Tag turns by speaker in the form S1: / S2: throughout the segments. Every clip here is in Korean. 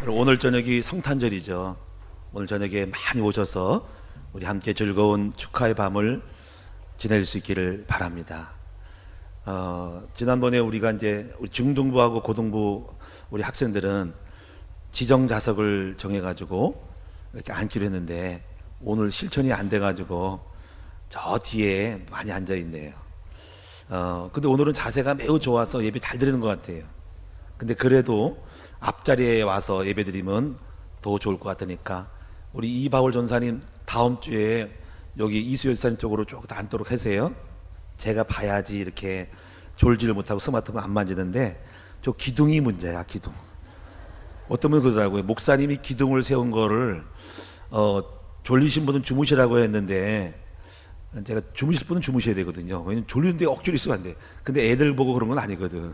S1: 오늘 저녁이 성탄절이죠. 오늘 저녁에 많이 오셔서 우리 함께 즐거운 축하의 밤을 지낼 수 있기를 바랍니다. 지난번에 우리가 이제 우리 중등부하고 고등부 우리 학생들은 지정 좌석을 정해가지고 이렇게 앉기로 했는데 오늘 실천이 안 돼가지고 저 뒤에 많이 앉아 있네요. 근데 오늘은 자세가 매우 좋아서 예배 잘 드리는 것 같아요. 근데 그래도 앞자리에 와서 예배 드리면 더 좋을 것 같으니까 우리 이바울 전사님 다음 주에 여기 이수열사님 쪽으로 쭉 앉도록 하세요. 제가 봐야지 이렇게 졸지를 못하고 스마트폰 안 만지는데 저 기둥이 문제야. 기둥. 어떤 분은 그러더라고요. 목사님이 기둥을 세운 거를 졸리신 분은 주무시라고 했는데 제가 주무실 분은 주무셔야 되거든요. 왜냐면 졸리는데 억지로 있으면 안 돼. 근데 애들 보고 그런 건 아니거든.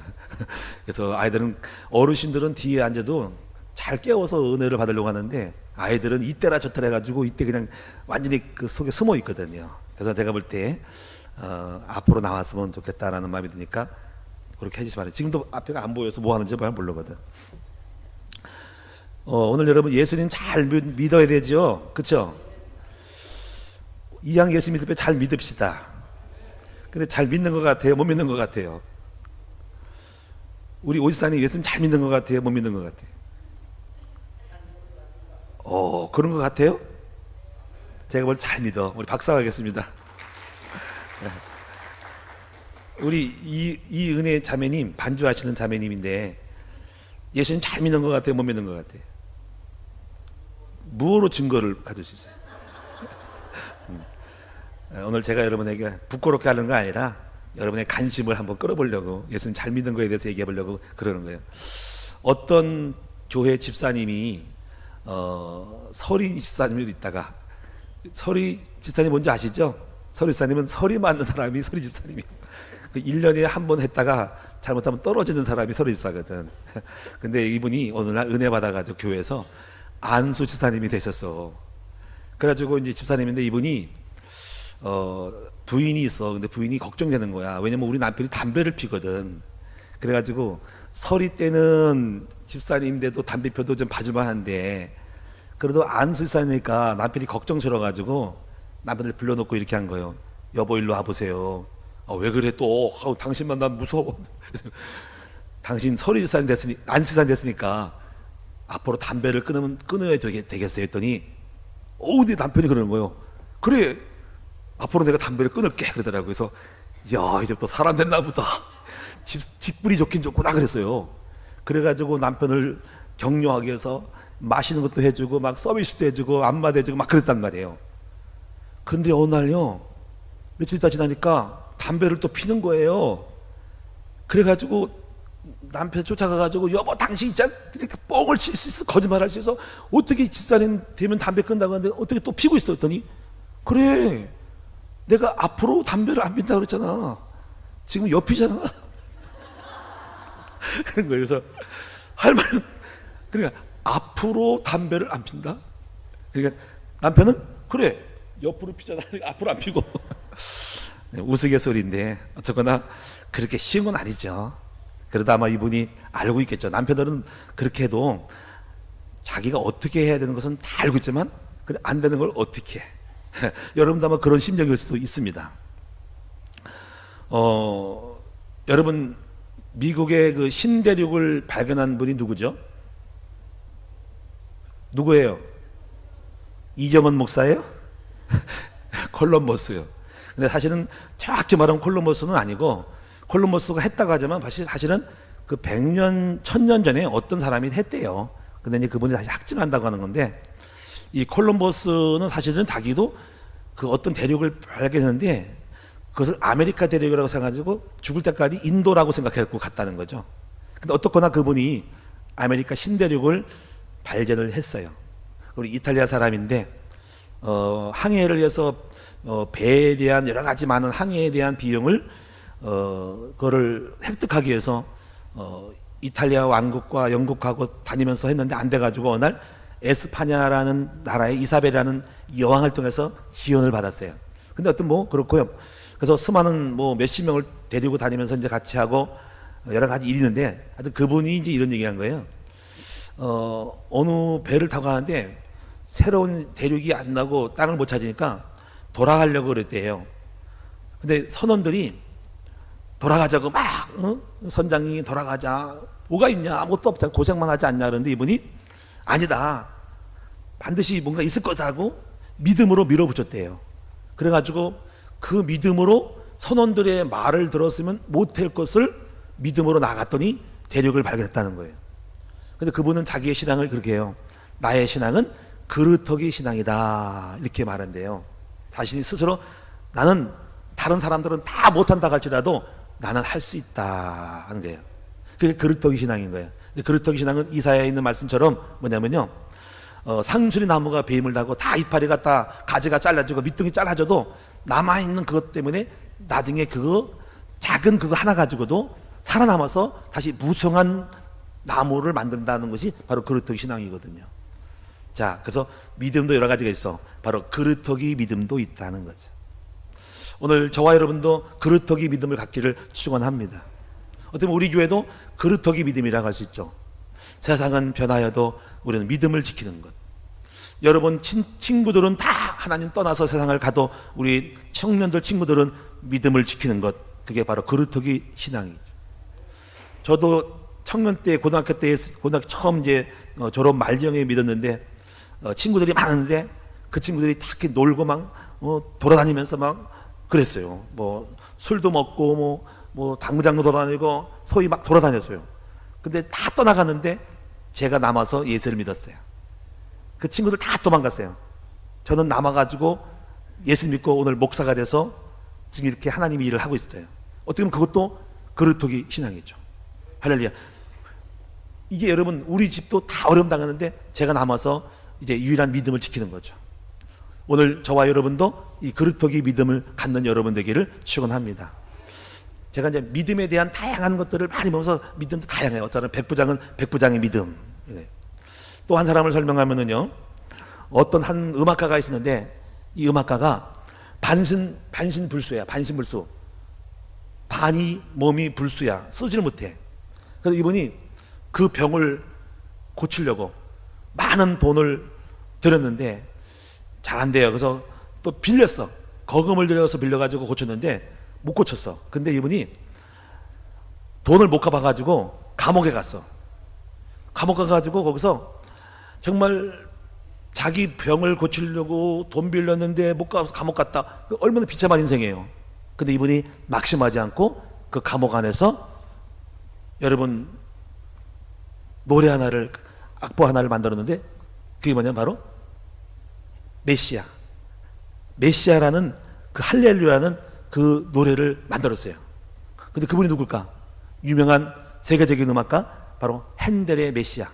S1: 그래서 아이들은, 어르신들은 뒤에 앉아도 잘 깨워서 은혜를 받으려고 하는데 아이들은 이때라 저때라 해가지고 이때 그냥 완전히 그 속에 숨어 있거든요. 그래서 제가 볼 때 앞으로 나왔으면 좋겠다라는 마음이 드니까 그렇게 해주시 말아요. 지금도 앞에가 안 보여서 뭐 하는지 잘 모르거든. 오늘 여러분 예수님 잘 믿어야 되죠. 그쵸? 이양 예수 믿을 때 잘 믿읍시다. 근데 잘 믿는 것 같아요? 못 믿는 것 같아요? 우리 오지사님 예수님 잘 믿는 것 같아요? 못 믿는 것 같아요? 그런 것 같아요? 제가 뭘 잘 믿어. 우리 박수 하겠습니다. 우리 이은혜 자매님, 반주하시는 자매님인데 예수님 잘 믿는 것 같아요? 못 믿는 것 같아요? 무엇으로 증거를 가질 수 있어요? 오늘 제가 여러분에게 부끄럽게 하는 거 아니라 여러분의 관심을 한번 끌어보려고, 예수님 잘 믿는 거에 대해서 얘기해 보려고 그러는 거예요. 어떤 교회 집사님이 서리 집사님이 있다가, 서리 집사님 뭔지 아시죠? 서리 집사님은 설이 맞는 사람이 서리 집사님이에요. 그 1년에 한 번 했다가 잘못하면 떨어지는 사람이 서리 집사거든. 근데 이분이 어느 날 은혜 받아가지고 교회에서 안수 집사님이 되셨어. 그래가지고 이제 집사님인데 이분이 부인이 있어. 근데 부인이 걱정되는 거야. 왜냐면 우리 남편이 담배를 피거든. 그래가지고 설이 때는 집사님인데도 담배 펴도 좀 봐줄만 한데 그래도 안수사니까 남편이 걱정스러워가지고 남편을 불러놓고 이렇게 한 거예요. 여보 일로 와보세요. 왜 그래 또? 당신만 난 무서워. 당신 설의사님 됐으니, 안수사님 됐으니까 앞으로 담배를 끊어야 되겠어요 했더니 내 남편이 그러는 거예요. 그래 앞으로 내가 담배를 끊을게 그러더라고요. 그래서 야 이제부터 사람 됐나 보다. 직분이 좋긴 좋구나 그랬어요. 그래가지고 남편을 격려하기 위해서 마시는 것도 해주고 막 서비스도 해주고 안마도 해주고 막 그랬단 말이에요. 근데 어느 날요 며칠 있다 지나니까 담배를 또 피는 거예요. 그래가지고 남편 쫓아가가지고 여보 당신 있잖아 이렇게 뻥을 칠 수 있어, 거짓말할 수 있어, 어떻게 집사님 되면 담배 끊다고 하는데 어떻게 또 피고 있어 했더니 그래 내가 앞으로 담배를 안 핀다고 그랬잖아. 지금 옆이잖아. 그런 거예요. 그래서 할 말은, 그러니까 앞으로 담배를 안 핀다. 그러니까 남편은 그래 옆으로 피잖아. 앞으로 안 피고. 우스갯소리인데 어쨌거나 그렇게 쉬운 건 아니죠. 그러다 아마 이분이 알고 있겠죠. 남편들은 그렇게 해도 자기가 어떻게 해야 되는 것은 다 알고 있지만 그래 안 되는 걸 어떻게 해. 여러분도 아마 그런 심정일 수도 있습니다. 여러분 미국의 그 신대륙을 발견한 분이 누구죠? 누구예요? 이정원 목사예요? 콜럼버스요. 근데 사실은 정확히 말하면 콜럼버스는 아니고, 콜럼버스가 했다고 하지만 사실은 그 100년, 1000년 전에 어떤 사람이 했대요. 근데 이제 그분이 다시 확증한다고 하는 건데, 이 콜럼버스는 사실은 자기도 그 어떤 대륙을 발견했는데 그것을 아메리카 대륙이라고 생각하고 죽을 때까지 인도라고 생각했고 갔다는 거죠. 근데 어떻거나 그분이 아메리카 신대륙을 발견을 했어요. 우리 이탈리아 사람인데 항해를 해서 배에 대한 여러 가지 많은 항해에 대한 비용을 그거를 획득하기 위해서 이탈리아 왕국과 영국하고 다니면서 했는데 안 돼가지고 어느 날 에스파냐라는 나라의 이사벨이라는 여왕을 통해서 지원을 받았어요. 근데 어떤 뭐 그렇고요. 그래서 수많은 뭐 몇십 명을 데리고 다니면서 이제 같이 하고 여러 가지 일이 있는데 하여튼 그분이 이제 이런 얘기한 거예요. 어느 배를 타고 가는데 새로운 대륙이 안 나고 땅을 못 찾으니까 돌아가려고 그랬대요. 근데 선원들이 돌아가자고 막 선장이 돌아가자, 뭐가 있냐, 아무것도 없잖아, 고생만 하지 않냐. 그런데 이분이 아니다, 반드시 뭔가 있을 거다고 믿음으로 밀어붙였대요. 그래가지고 그 믿음으로 선원들의 말을 들었으면 못할 것을 믿음으로 나갔더니 대륙을 발견했다는 거예요. 근데 그분은 자기의 신앙을 그렇게 해요. 나의 신앙은 그루터기 신앙이다, 이렇게 말한대요. 자신이 스스로 나는 다른 사람들은 다 못한다 할지라도 나는 할 수 있다 하는 거예요. 그게 그루터기 신앙인 거예요. 근데 그루터기 신앙은 이사야에 있는 말씀처럼 뭐냐면요, 상수리 나무가 배임을 타고 다 이파리가 다 가지가 잘라지고 밑둥이 잘라져도 남아있는 그것 때문에 나중에 그거 작은 그거 하나 가지고도 살아남아서 다시 무성한 나무를 만든다는 것이 바로 그루터기 신앙이거든요. 자, 그래서 믿음도 여러 가지가 있어. 바로 그루터기 믿음도 있다는 거죠. 오늘 저와 여러분도 그루터기 믿음을 갖기를 축원합니다. 어떻게 보면 우리 교회도 그루터기 믿음이라고 할 수 있죠. 세상은 변하여도 우리는 믿음을 지키는 것. 여러분 친구들은 다 하나님 떠나서 세상을 가도 우리 청년들 친구들은 믿음을 지키는 것, 그게 바로 그루터기 신앙이죠. 저도 청년 때 고등학교 처음 이제 졸업 말정에 믿었는데 친구들이 많은데 그 친구들이 다 이렇게 놀고 막 돌아다니면서 막 그랬어요. 뭐 술도 먹고 뭐 당구장도 돌아다니고 소위 막 돌아다녔어요. 근데 다 떠나갔는데 제가 남아서 예수를 믿었어요. 그 친구들 다 도망갔어요. 저는 남아가지고 예수 믿고 오늘 목사가 돼서 지금 이렇게 하나님의 일을 하고 있어요. 어떻게 보면 그것도 그루터기 신앙이죠. 할렐루야. 이게 여러분 우리 집도 다 어려움 당하는데 제가 남아서 이제 유일한 믿음을 지키는 거죠. 오늘 저와 여러분도 이 그루터기 믿음을 갖는 여러분 되기를 축원합니다. 제가 이제 믿음에 대한 다양한 것들을 많이 보면서 믿음도 다양해요. 어떤 백부장은 백부장의 믿음. 또 한 사람을 설명하면은요, 어떤 한 음악가가 있었는데 이 음악가가 반신불수야. 반신불수. 반이 몸이 불수야. 쓰지를 못해. 그래서 이분이 그 병을 고치려고 많은 돈을 들였는데 잘 안 돼요. 그래서 또 빌렸어. 거금을 들여서 빌려가지고 고쳤는데 못 고쳤어. 근데 이분이 돈을 못 갚아가지고 감옥에 갔어. 감옥 가가지고 거기서 정말 자기 병을 고치려고 돈 빌렸는데 못 가서 감옥 갔다. 얼마나 비참한 인생이에요. 근데 이분이 낙심하지 않고 그 감옥 안에서 여러분 노래 하나를, 악보 하나를 만들었는데 그게 뭐냐면 바로 메시아. 메시아라는 그 할렐루야라는 그 노래를 만들었어요. 근데 그분이 누굴까? 유명한 세계적인 음악가 바로 핸델의 메시아.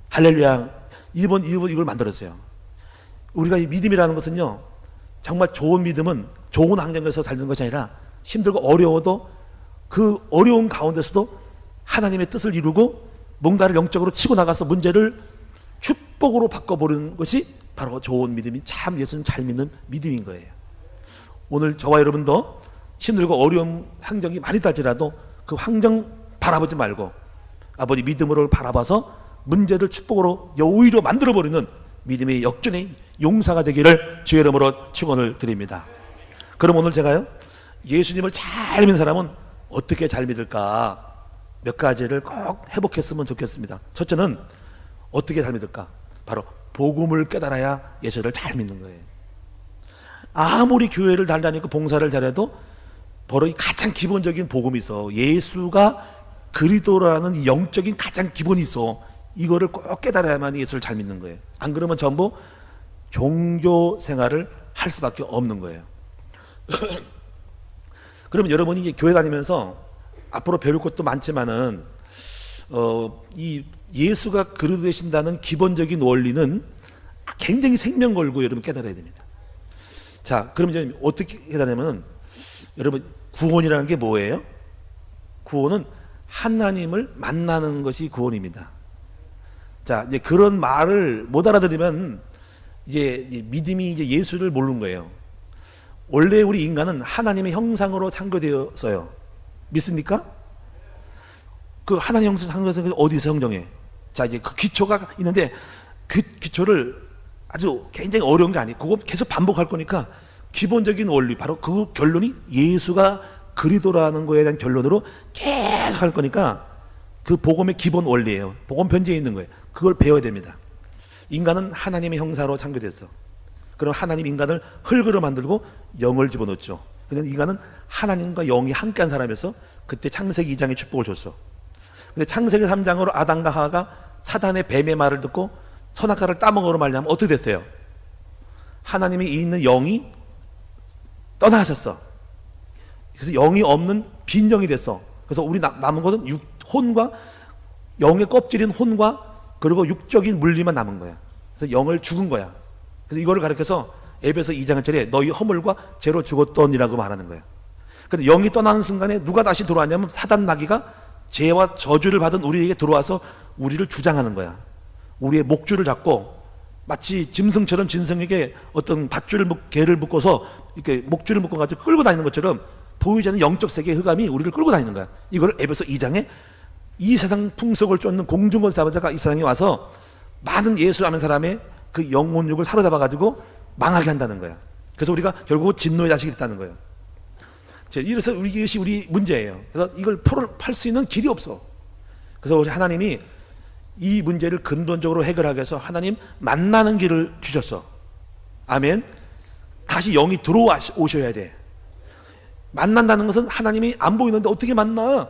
S1: 할렐루야. 이걸 만들었어요. 우리가 이 믿음이라는 것은요, 정말 좋은 믿음은 좋은 환경에서 살는 것이 아니라 힘들고 어려워도 그 어려운 가운데서도 하나님의 뜻을 이루고 뭔가를 영적으로 치고 나가서 문제를 축복으로 바꿔보는 것이 바로 좋은 믿음이, 참 예수님 잘 믿는 믿음인 거예요. 오늘 저와 여러분도 힘들고 어려운 환경이 많이 달지라도 그 환경 바라보지 말고 아버지 믿음으로 바라봐서 문제를 축복으로 여의로 만들어버리는 믿음의 역전의 용사가 되기를 주의 이름으로 축원을 드립니다. 그럼 오늘 제가요, 예수님을 잘 믿는 사람은 어떻게 잘 믿을까? 몇 가지를 꼭 회복했으면 좋겠습니다. 첫째는 어떻게 잘 믿을까? 바로 복음을 깨달아야 예수를 잘 믿는 거예요. 아무리 교회를 잘 다니고 봉사를 잘해도 바로 이 가장 기본적인 복음이 있어. 예수가 그리스도라는 이 영적인 가장 기본이 있어. 이거를 꼭 깨달아야만 예수를 잘 믿는 거예요. 안 그러면 전부 종교 생활을 할 수밖에 없는 거예요. 그러면 여러분이 이제 교회 다니면서 앞으로 배울 것도 많지만은 이 예수가 그리스도 되신다는 기본적인 원리는 굉장히 생명 걸고 여러분 깨달아야 됩니다. 자, 그럼 이제 어떻게 깨달으냐면, 여러분 구원이라는 게 뭐예요? 구원은 하나님을 만나는 것이 구원입니다. 자, 이제 그런 말을 못 알아들으면 이제 믿음이 이제 예수를 모르는 거예요. 원래 우리 인간은 하나님의 형상으로 창조되었어요. 믿습니까? 그 하나님 형상 창조된 게 어디서 형성해? 자, 이제 그 기초가 있는데 그 기초를 아주 굉장히 어려운 게 아니고 그거 계속 반복할 거니까 기본적인 원리, 바로 그 결론이 예수가 그리스도라는 거에 대한 결론으로 계속 할 거니까 그 복음의 기본 원리예요. 복음 편지에 있는 거예요. 그걸 배워야 됩니다. 인간은 하나님의 형사로 창조됐어. 그럼 하나님 인간을 흙으로 만들고 영을 집어넣었죠. 그냥 인간은 하나님과 영이 함께한 사람이어서 그때 창세기 2장의 축복을 줬어. 근데 창세기 3장으로 아담과 하와가 사단의 뱀의 말을 듣고 선악과를 따먹으러 말려면 어떻게 됐어요? 하나님이 있는 영이 떠나셨어. 그래서 영이 없는 빈영이 됐어. 그래서 우리 남은 것은 혼과 영의 껍질인 혼과 그리고 육적인 물리만 남은 거야. 그래서 영을 죽은 거야. 그래서 이거를 가르쳐서 에베소 2장 1절에 너희 허물과 죄로 죽었더니라고 말하는 거야. 근데 영이 떠나는 순간에 누가 다시 들어왔냐면 사단 마귀가 죄와 저주를 받은 우리에게 들어와서 우리를 주장하는 거야. 우리의 목줄을 잡고 마치 짐승처럼 짐승에게 어떤 밧줄을 개를 묶어서 이렇게 목줄을 묶어가지고 끌고 다니는 것처럼 보이지 않는 영적 세계의 흑암이 우리를 끌고 다니는 거야. 이걸 에베소 2장에 이 세상 풍속을 쫓는 공중권사자가 이 세상에 와서 많은 예수를 아는 사람의 그 영혼육을 사로잡아가지고 망하게 한다는 거야. 그래서 우리가 결국 진노의 자식이 됐다는 거예요. 이래서 이것이 우리 문제예요. 그래서 이걸 풀 수 있는 길이 없어. 그래서 우리 하나님이 이 문제를 근본적으로 해결하기 위해서 하나님 만나는 길을 주셨어. 아멘. 다시 영이 들어오셔야 돼. 만난다는 것은 하나님이 안 보이는데 어떻게 만나?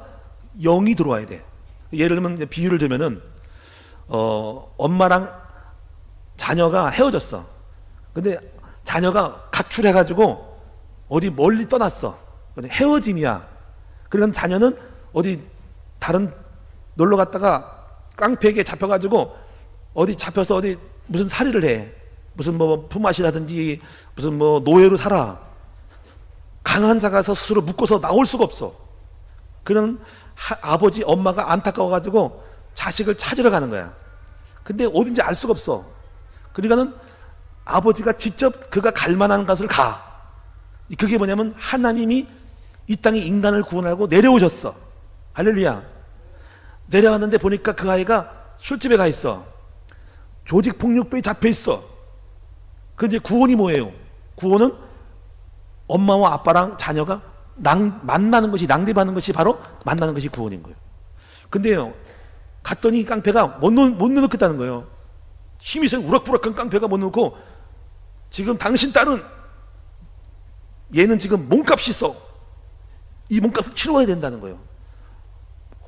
S1: 영이 들어와야 돼. 예를 들면 비유를 들면은 엄마랑 자녀가 헤어졌어. 근데 자녀가 가출해가지고 어디 멀리 떠났어. 헤어짐이야. 그러면 자녀는 어디 다른 놀러 갔다가 깡패에게 잡혀가지고 어디 잡혀서 어디 무슨 살이를 해. 무슨 뭐 품앗이라든지 무슨 뭐 노예로 살아. 강한 자가 스스로 묶어서 나올 수가 없어. 그런 아버지 엄마가 안타까워가지고 자식을 찾으러 가는 거야. 근데 어딘지 알 수가 없어. 그러니까는 아버지가 직접 그가 갈 만한 곳을 가. 그게 뭐냐면 하나님이 이 땅에 인간을 구원하고 내려오셨어. 할렐루야. 내려왔는데 보니까 그 아이가 술집에 가 있어. 조직폭력배에 잡혀 있어. 그런데 구원이 뭐예요? 구원은 엄마와 아빠랑 자녀가 만나는 것이, 낭비받는 것이 바로 만나는 것이 구원인 거예요. 근데요, 갔더니 깡패가 못 넣겠다는 거예요. 힘이 세 우락부락한 깡패가 못 넣고, 지금 당신 딸은 얘는 지금 몸값이 있어. 이 몸값을 치러야 된다는 거예요.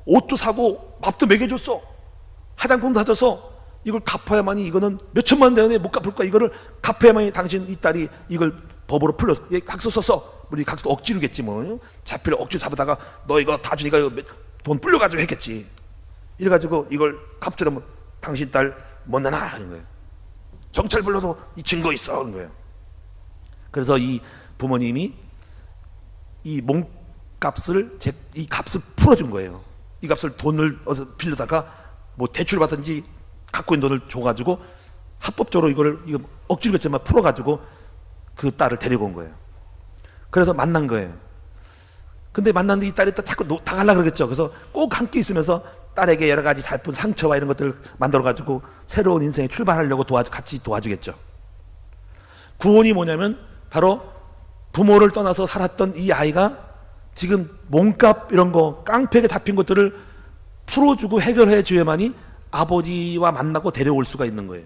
S1: 옷도 사고 밥도 먹여줬어. 화장품도 사줘서 이걸 갚아야만이, 이거는 몇 천만 원에 못 갚을 거야. 이거를 갚아야만이 당신 이 딸이 이걸 법으로 풀렸어. 얘 각서 썼어. 우리 각서 억지로겠지 뭐. 자필 억지로 잡아다가 너 이거 다 주니까 돈 불려가지고 했겠지. 이래가지고 이걸 갚으려면 당신 딸 못 내놔 하는 거예요. 경찰 불러도 이 증거 있어 하는 거예요. 그래서 이 부모님이 이 몸값을 이 값을 풀어준 거예요. 이 값을 돈을 어서 빌려다가 뭐 대출 받든지 갖고 있는 돈을 줘가지고 합법적으로 이거 억지로 했지만 풀어가지고 그 딸을 데리고 온 거예요. 그래서 만난 거예요. 근데 만났는데 이 딸이 또 자꾸 당하려고 그러겠죠. 그래서 꼭 함께 있으면서 딸에게 여러 가지 잘쁜 상처와 이런 것들을 만들어가지고 새로운 인생에 출발하려고 같이 도와주겠죠. 구원이 뭐냐면 바로 부모를 떠나서 살았던 이 아이가 지금 몸값 이런 거 깡패에 잡힌 것들을 풀어주고 해결해 줘야만이 아버지와 만나고 데려올 수가 있는 거예요.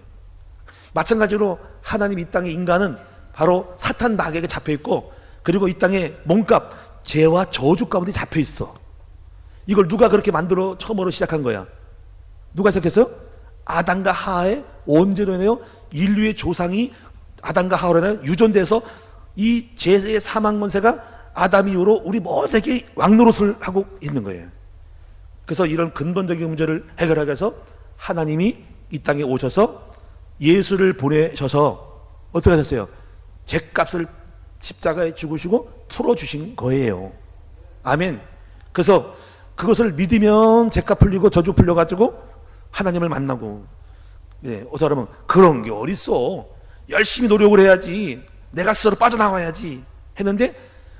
S1: 마찬가지로 하나님 이 땅의 인간은 바로 사탄 마귀에게 잡혀 있고, 그리고 이 땅에 몸값 죄와 저주 가운데 잡혀 있어. 이걸 누가 그렇게 만들어 처음으로 시작한 거야? 누가 시작했어요? 아담과 하와의 원죄로 인하여 인류의 조상이 아담과 하와로 인하여 유전돼서 이 죄의 사망 권세가 아담 이후로 우리 모두에게 왕노릇을 하고 있는 거예요. 그래서 이런 근본적인 문제를 해결하기 위해서 하나님이 이 땅에 오셔서 예수를 보내셔서 어떻게 하셨어요? 죄값을 십자가에 죽으시고 풀어주신 거예요. 아멘. 그래서 그것을 믿으면 죄값 풀리고 저주 풀려가지고 하나님을 만나고, 어떻게 하면 그런 게 어딨어. 열심히 노력을 해야지. 내가 스스로 빠져나와야지 했는데,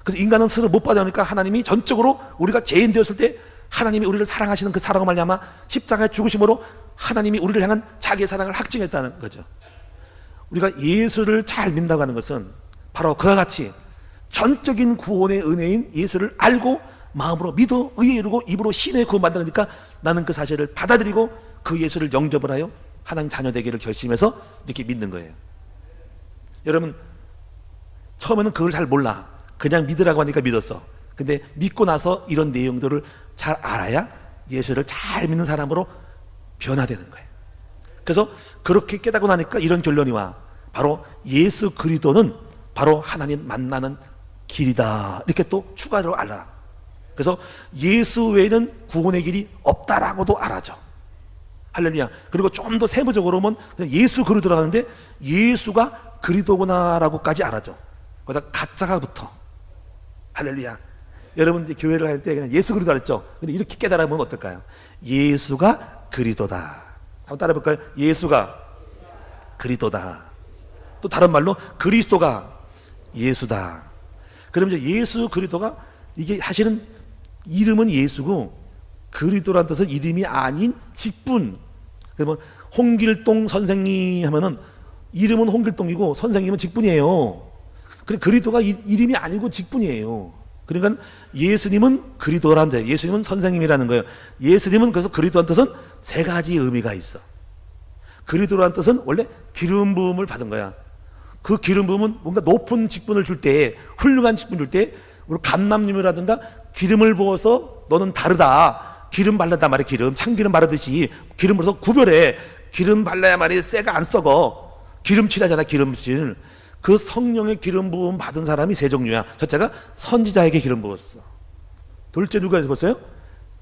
S1: 그래서 인간은 스스로 못 빠져나오니까 하나님이 전적으로 우리가 죄인 되었을 때 하나님이 우리를 사랑하시는 그 사랑으로 말미암아 십자가의 죽으심으로 하나님이 우리를 향한 자기의 사랑을 확증했다는 거죠. 우리가 예수를 잘 믿는다고 하는 것은 바로 그와 같이 전적인 구원의 은혜인 예수를 알고 마음으로 믿어 의에 이르고 입으로 신의 구원받으니까 나는 그 사실을 받아들이고 그 예수를 영접을 하여 하나님 자녀 되기를 결심해서 이렇게 믿는 거예요. 여러분, 처음에는 그걸 잘 몰라. 그냥 믿으라고 하니까 믿었어. 근데 믿고 나서 이런 내용들을 잘 알아야 예수를 잘 믿는 사람으로 변화되는 거예요. 그래서 그렇게 깨닫고 나니까 이런 결론이 와. 바로 예수 그리스도는 바로 하나님 만나는 길이다. 이렇게 또 추가로 알아. 그래서 예수 외에는 구원의 길이 없다라고도 알아죠. 할렐루야. 그리고 좀 더 세부적으로 보면 예수 그리스도라고 하는데 예수가 그리스도구나라고까지 알아죠. 거기다 가짜가 붙어. 할렐루야. 여러분 이제 교회를 할 때 그냥 예수 그리스도 그랬죠. 근데 이렇게 깨달아보면 어떨까요? 예수가 그리스도다. 한번 따라 볼까요? 예수가 그리스도다. 또 다른 말로 그리스도가 예수다. 그럼 이제 예수 그리스도가 이게 사실은 이름은 예수고 그리스도라는 뜻은 이름이 아닌 직분. 그러면 홍길동 선생님 하면은 이름은 홍길동이고 선생님은 직분이에요. 그리스도가 이름이 아니고 직분이에요. 그러니까 예수님은 그리스도라는 데, 예수님은 선생님이라는 거예요. 예수님은 그래서 그리스도라는 뜻은 세 가지 의미가 있어. 그리스도라는 뜻은 원래 기름 부음을 받은 거야. 그 기름 부음은 뭔가 높은 직분을 줄 때, 훌륭한 직분을 줄 때, 우리 감남님이라든가 기름을 부어서 너는 다르다. 기름 발랐단 말이야. 기름, 참기름 바르듯이 기름 부어서 구별해. 기름 발라야만이 쇠가 안 썩어. 기름칠하잖아, 기름칠. 그 성령의 기름 부음 받은 사람이 세 종류야. 첫째가 선지자에게 기름 부었어. 둘째 누가 부었어요?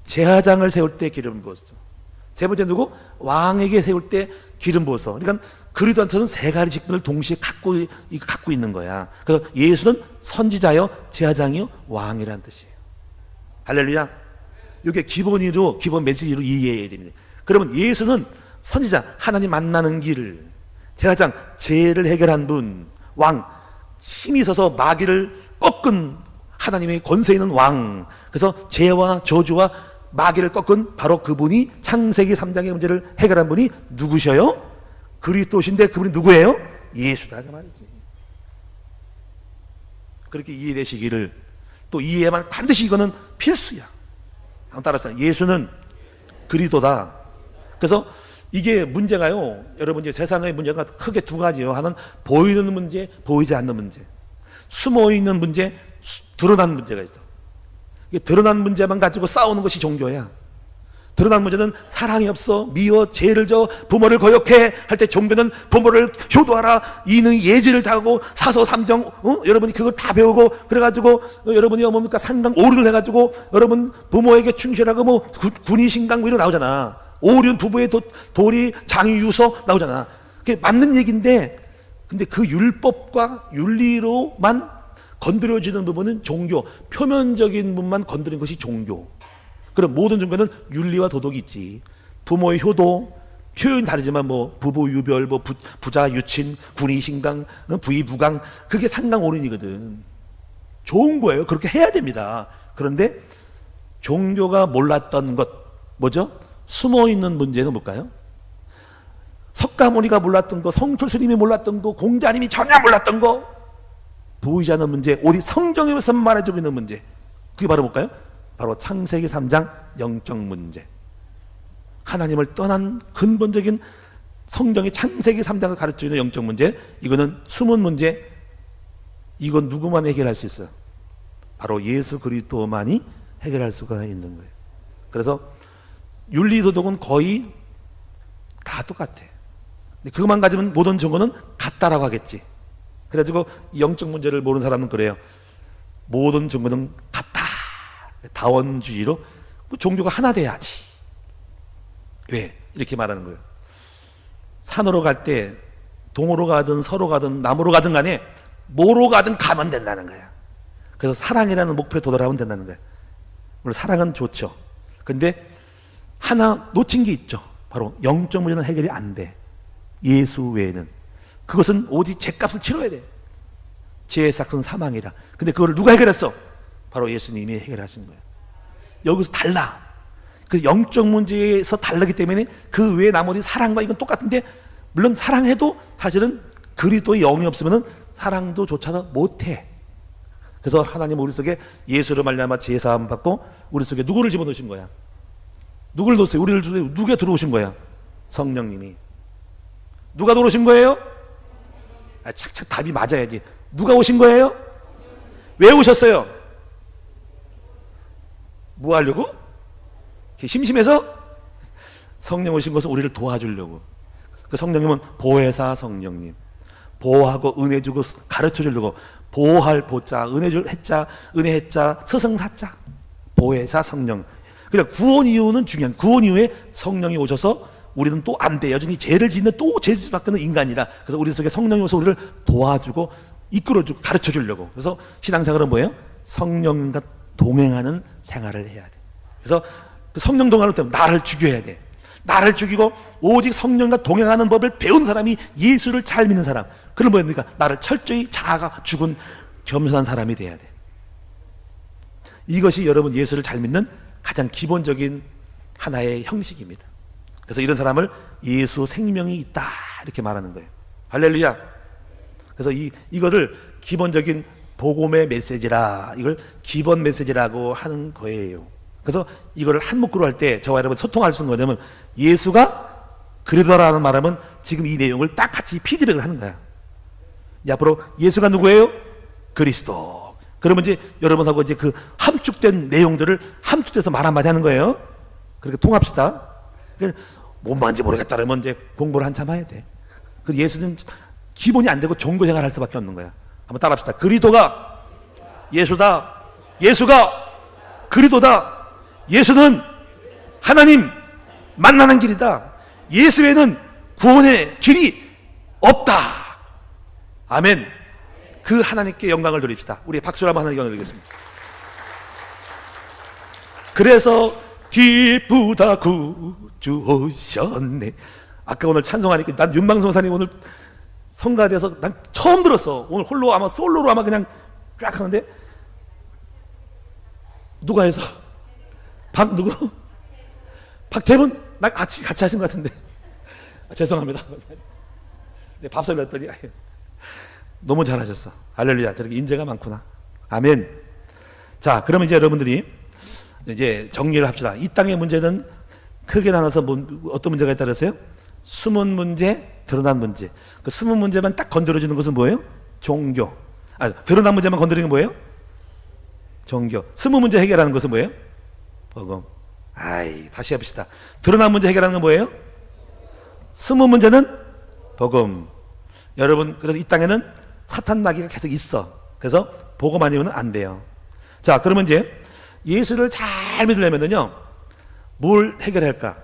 S1: 제사장을 세울 때 기름 부었어. 세 번째 누구? 왕에게 세울 때 기름 부었어. 그러니까 그리스도한테는 세 가지 직분을 동시에 갖고 있는 거야. 그래서 예수는 선지자요, 제사장이요, 왕이라는 뜻이에요. 할렐루야. 이게 기본 메시지로 이해해야 됩니다. 그러면 예수는 선지자, 하나님 만나는 길을, 제사장, 죄를 해결한 분, 왕, 힘이 있어서 마귀를 꺾은 하나님의 권세 있는 왕. 그래서 죄와 저주와 마귀를 꺾은 바로 그분이 창세기 3장의 문제를 해결한 분이 누구셔요? 그리스도신데 그분이 누구예요? 예수다 그 말이지. 그렇게 이해되시기를, 또 이해만 반드시 이거는 필수야. 한번 따라합시다. 예수는 그리스도다. 그래서 이게 문제가요, 여러분 이제 세상의 문제가 크게 두 가지요. 하나는 보이는 문제, 보이지 않는 문제. 숨어 있는 문제, 드러난 문제가 있어. 이게 드러난 문제만 가지고 싸우는 것이 종교야. 드러난 문제는 사랑이 없어, 미워, 죄를 져, 부모를 거역해 할 때 종교는 부모를 효도하라, 이는 예지를 다하고 사서 삼정, 여러분이 그걸 다 배우고 그래가지고 여러분이 뭡니까 상당 오류를 해가지고 여러분 부모에게 충실하고 뭐 군의 신강 뭐 이런 거 나오잖아. 오륜 부부의 도리 장유서 나오잖아. 그게 맞는 얘기인데, 근데 그 율법과 윤리로만 건드려지는 부분은 종교, 표면적인 부분만 건드리는 것이 종교. 그럼 모든 종교는 윤리와 도덕이 있지. 부모의 효도, 표현이 다르지만 뭐 부부 유별, 뭐 부자 유친, 군의 신강, 부의 부강, 그게 상당 오륜이거든. 좋은 거예요. 그렇게 해야 됩니다. 그런데 종교가 몰랐던 것, 뭐죠? 숨어있는 문제는 뭘까요? 석가모니가 몰랐던 거, 성철스님이 몰랐던 거, 공자님이 전혀 몰랐던 거, 보이지 않는 문제, 오직 성경에서 말해주고 있는 문제. 그게 바로 뭘까요? 바로 창세기 3장 영적 문제. 하나님을 떠난 근본적인 성경의 창세기 3장을 가르치는 영적 문제. 이거는 숨은 문제. 이건 누구만 해결할 수 있어요? 바로 예수 그리스도만이 해결할 수가 있는 거예요. 그래서 윤리도덕은 거의 다 똑같아. 근데 그것만 가지면 모든 종교는 같다라고 하겠지. 그래가지고 영적 문제를 모르는 사람은 그래요. 모든 종교는 같다. 다원주의로 종교가 하나 돼야지. 왜? 이렇게 말하는 거예요. 산으로 갈 때 동으로 가든 서로 가든 남으로 가든 간에 뭐로 가든 가면 된다는 거야. 그래서 사랑이라는 목표에 도달하면 된다는 거야. 물론 사랑은 좋죠. 근데 하나 놓친 게 있죠. 바로 영적 문제는 해결이 안 돼. 예수 외에는. 그것은 오직 죄값을 치러야 돼. 죄의 삭은 사망이라. 근데 그걸 누가 해결했어? 바로 예수님이 해결하신 거예요. 여기서 달라. 그 영적 문제에서 다르기 때문에 그 외에 나머지 사랑과 이건 똑같은데, 물론 사랑해도 사실은 그리스도의 영이 없으면 사랑도 조차도 못해. 그래서 하나님 우리 속에 예수를 말미암아 제사함 받고 우리 속에 누구를 집어넣으신 거야? 누구를 넣었어요? 우리를 누가 들어오신 거야? 성령님이. 누가 들어오신 거예요? 착착 답이 맞아야지. 누가 오신 거예요? 왜 오셨어요? 뭐 하려고? 심심해서? 성령 오신 것은 우리를 도와주려고. 그 성령님은 보혜사 성령님. 보호하고 은혜 주고 가르쳐 주려고. 보호할 보자, 은혜 줄 해자, 은혜 해자, 서성사자. 보혜사 성령. 그러니까 구원 이후는 중요한, 구원 이후에 성령이 오셔서 우리는 또 안 돼. 여전히 죄를 짓는 또 죄 짓밖에 없는 인간이다. 그래서 우리 속에 성령이 오셔서 우리를 도와주고 이끌어주고 가르쳐 주려고. 그래서 신앙생활은 뭐예요? 성령과 동행하는 생활을 해야 돼. 그래서 그 성령 동행할 때 나를 죽여야 돼. 나를 죽이고 오직 성령과 동행하는 법을 배운 사람이 예수를 잘 믿는 사람. 그럼 뭐입니까? 나를 철저히 자아가 죽은 겸손한 사람이 돼야 돼. 이것이 여러분 예수를 잘 믿는 가장 기본적인 하나의 형식입니다. 그래서 이런 사람을 예수 생명이 있다 이렇게 말하는 거예요. 할렐루야. 그래서 이거를 기본적인 복음의 메시지라, 이걸 기본 메시지라고 하는 거예요. 그래서 이거를 한 목구로 할 때 저와 여러분 소통할 수 있는 거냐면, 예수가 그리스도라는 말하면 지금 이 내용을 딱 같이 피드백을 하는 거야. 앞으로 예수가 누구예요? 그리스도. 그러면 이제 여러분하고 이제 그 함축된 내용들을 함축돼서 말 한마디 하는 거예요. 그렇게 통합시다. 뭔 말인지 모르겠다 그러면 이제 공부를 한참 해야 돼. 그 예수는 기본이 안 되고 종교 생활 할 수밖에 없는 거야. 한번 따라합시다. 그리스도가 예수다. 예수가 그리스도다. 예수는 하나님 만나는 길이다. 예수 외에는 구원의 길이 없다. 아멘. 그 하나님께 영광을 돌립시다. 우리 박수로 한번 하나님께 영광을 드리겠습니다. 그래서 기쁘다 구주 오셨네. 아까 오늘 찬송하니까 난 윤방송사님 오늘 성가대에서 난 처음 들었어. 오늘 홀로 아마 솔로로 아마 그냥 쫙 하는데, 누가 해서? 누구? 박태분? 나 같이 하신 것 같은데. 죄송합니다. 네, 밥솥을 넣었더니 너무 잘하셨어. 할렐루야. 저렇게 인재가 많구나. 아멘. 자, 그러면 이제 여러분들이 이제 정리를 합시다. 이 땅의 문제는 크게 나눠서 어떤 문제가 있다 그랬어요? 숨은 문제, 드러난 문제. 그 숨은 문제만 딱 건드려주는 것은 뭐예요? 종교. 드러난 문제만 건드리는 게 뭐예요? 종교. 숨은 문제 해결하는 것은 뭐예요? 복음. 다시 해봅시다. 드러난 문제 해결하는 건 뭐예요? 숨은 문제는 복음. 여러분, 그래서 이 땅에는 사탄 마귀가 계속 있어. 그래서 복음 아니면 안 돼요. 자, 그러면 이제 예수를 잘 믿으려면요, 뭘 해결할까?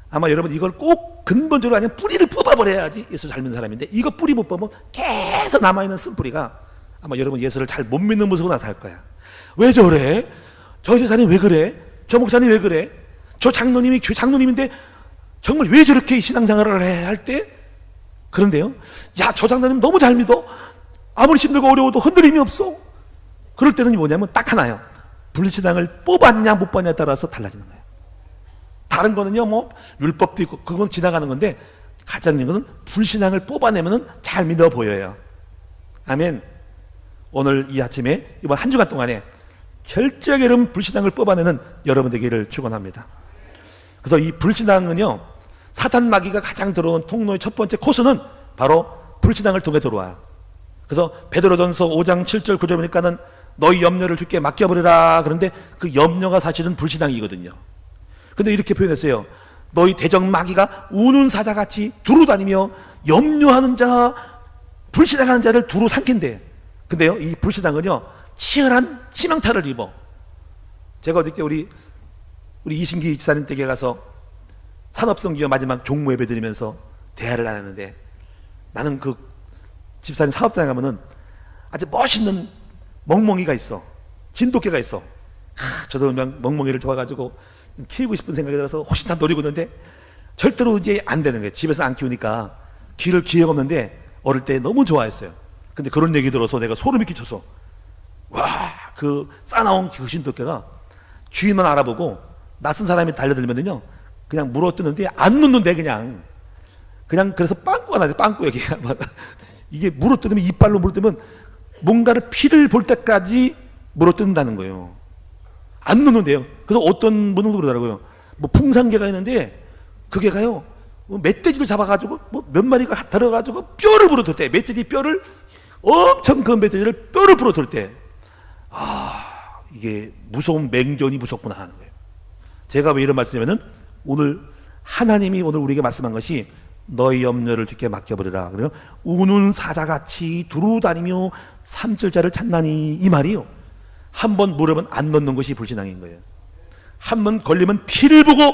S1: 아마 여러분 이걸 꼭 근본적으로 아니면 뿌리를 뽑아버려야지 예수 잘 믿는 사람인데, 이거 뿌리 못 뽑으면 계속 남아있는 쓴뿌리가 아마 여러분 예수를 잘 못 믿는 모습으로 나타날 거야. 왜 저래? 저 제사님 왜 그래? 저 목사님 왜 그래? 저 장로님이 장로님인데 정말 왜 저렇게 신앙생활을 해? 할 때, 그런데요, 야, 저 장로님 너무 잘 믿어. 아무리 힘들고 어려워도 흔들림이 없어. 그럴 때는 뭐냐면 딱 하나요. 불신앙을 뽑았냐 못 뽑았냐에 따라서 달라지는 거예요. 다른 거는요, 뭐 율법도 있고 그건 지나가는 건데, 가장 중요한 것은 불신앙을 뽑아내면 잘 믿어 보여요. 아멘. 오늘 이 아침에 이번 한 주간 동안에 철저하게 여러분 불신앙을 뽑아내는 여러분 되기를 축원합니다. 그래서 이 불신앙은요, 사탄 마귀가 가장 들어온 통로의 첫 번째 코스는 바로 불신앙을 통해 들어와요. 그래서 베드로전서 5장 7절 9절 보니까는 너희 염려를 주께 맡겨버리라. 그런데 그 염려가 사실은 불신앙이거든요. 근데 이렇게 표현했어요. 너희 대적 마귀가 우는 사자같이 두루 다니며 염려하는 자, 불신앙하는 자를 두루 삼킨대. 근데요, 이 불신앙은요, 치열한 치명타를 입어. 제가 어저께 우리 이신기 지사님 댁에 가서 산업성기업 마지막 종무 예배 드리면서 대화를 나눴는데, 나는 그 집사님 사업장에 가면은 아주 멋있는 멍멍이가 있어. 진돗개가 있어. 저도 멍멍이를 좋아가지고 키우고 싶은 생각이 들어서 훨씬 다 노리고 있는데 절대로 이제 안 되는 거예요. 집에서 안 키우니까 기를 기회가 없는데 어릴 때 너무 좋아했어요. 근데 그런 얘기 들어서 내가 소름이 끼쳐서, 와, 그 싸나운 그 진돗개가 주인만 알아보고 낯선 사람이 달려들면은요, 그냥 물어뜯는데 안 놓는데 그냥 그래서 빵꾸가 나죠. 빵꾸 여기. 이게 물어뜯으면 이빨로 물어뜯으면 뭔가를 피를 볼 때까지 물어뜯는다는 거예요. 안 놓는데요. 그래서 어떤 분은 그러더라고요. 뭐 풍산개가 있는데 그 개가요, 뭐 멧돼지를 잡아가지고 뭐 몇 마리가 들어가지고 뼈를 부러뜨릴 때, 멧돼지 뼈를 엄청 큰 멧돼지를 뼈를 부러뜨릴 때, 이게 무서운 맹견이 무섭구나 하는 거예요. 제가 왜 이런 말씀이냐면은 오늘 하나님이 오늘 우리에게 말씀한 것이 너희 염려를 주께 맡겨버리라. 그래요. 우는 사자같이 두루 다니며 삼킬자를 찾나니, 이 말이요. 한번 물으면 안 넣는 것이 불신앙인 거예요. 한번 걸리면 피를 보고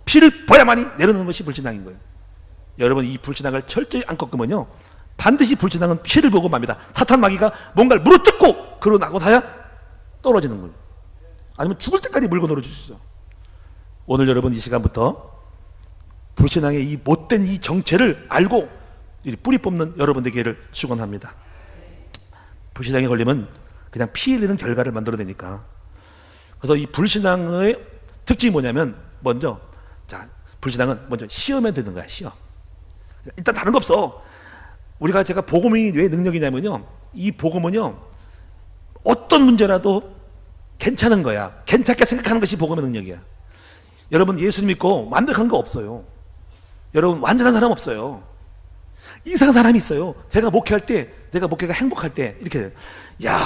S1: 피를 봐야만이 내려놓는 것이 불신앙인 거예요. 여러분, 이 불신앙을 철저히 안 꺾으면요, 반드시 불신앙은 피를 보고 맙니다. 사탄 마귀가 뭔가를 물어뜯고 그러고 나고 사야 떨어지는 거예요. 아니면 죽을 때까지 물고 놀아줄 수 있어요. 오늘 여러분 이 시간부터 불신앙의 이 못된 이 정체를 알고 뿌리 뽑는 여러분 되기를 축원합니다. 불신앙에 걸리면 그냥 피 흘리는 결과를 만들어내니까. 그래서 이 불신앙의 특징이 뭐냐면, 먼저, 자, 불신앙은 먼저 시험에 드는 거야. 시험. 일단 다른 거 없어. 제가 복음이 왜 능력이냐면요, 이 복음은요, 어떤 문제라도 괜찮은 거야. 괜찮게 생각하는 것이 복음의 능력이야. 여러분, 예수 믿고 완벽한 거 없어요. 여러분, 완전한 사람 없어요. 이상한 사람이 있어요. 제가 목회가 행복할 때 이렇게 돼요. 야,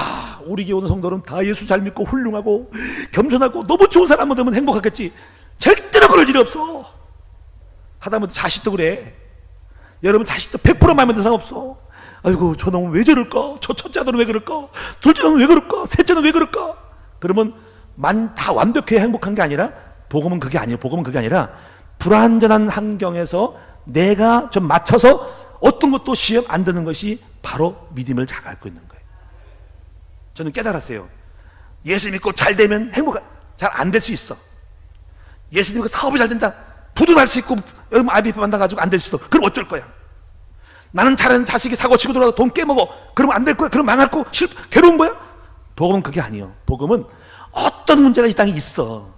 S1: 우리 교회 오는 성도는 다 예수 잘 믿고 훌륭하고 겸손하고 너무 좋은 사람만 되면 행복하겠지. 절대로 그럴 일이 없어. 하다못해 자식도 그래. 여러분, 자식도 100% 마음에 드는 사람 없어. 아이고, 저 놈은 왜 저럴까? 저 첫째 아들은 왜 그럴까? 둘째 아들은 왜 그럴까? 셋째는 왜 그럴까? 그러면 다 완벽해야 행복한 게 아니라, 복음은 그게 아니에요. 복음은 그게 아니라 불완전한 환경에서 내가 좀 맞춰서 어떤 것도 시험 안 드는 것이 바로 믿음을 잘 앓고 있는 거예요. 저는 깨달았어요. 예수 믿고 잘 되면 잘 안 될 수 있어. 예수 믿고 사업이 잘 된다, 부도 날 수 있고, 여러분 IBF 만나가지고 안 될 수 있어. 그럼 어쩔 거야? 나는 잘하는 자식이 사고 치고 들어가서 돈 깨먹어. 그러면 안 될 거야? 그럼 망할 거? 괴로운 거야? 복음은 그게 아니에요. 복음은 어떤 문제가 이 땅에 있어.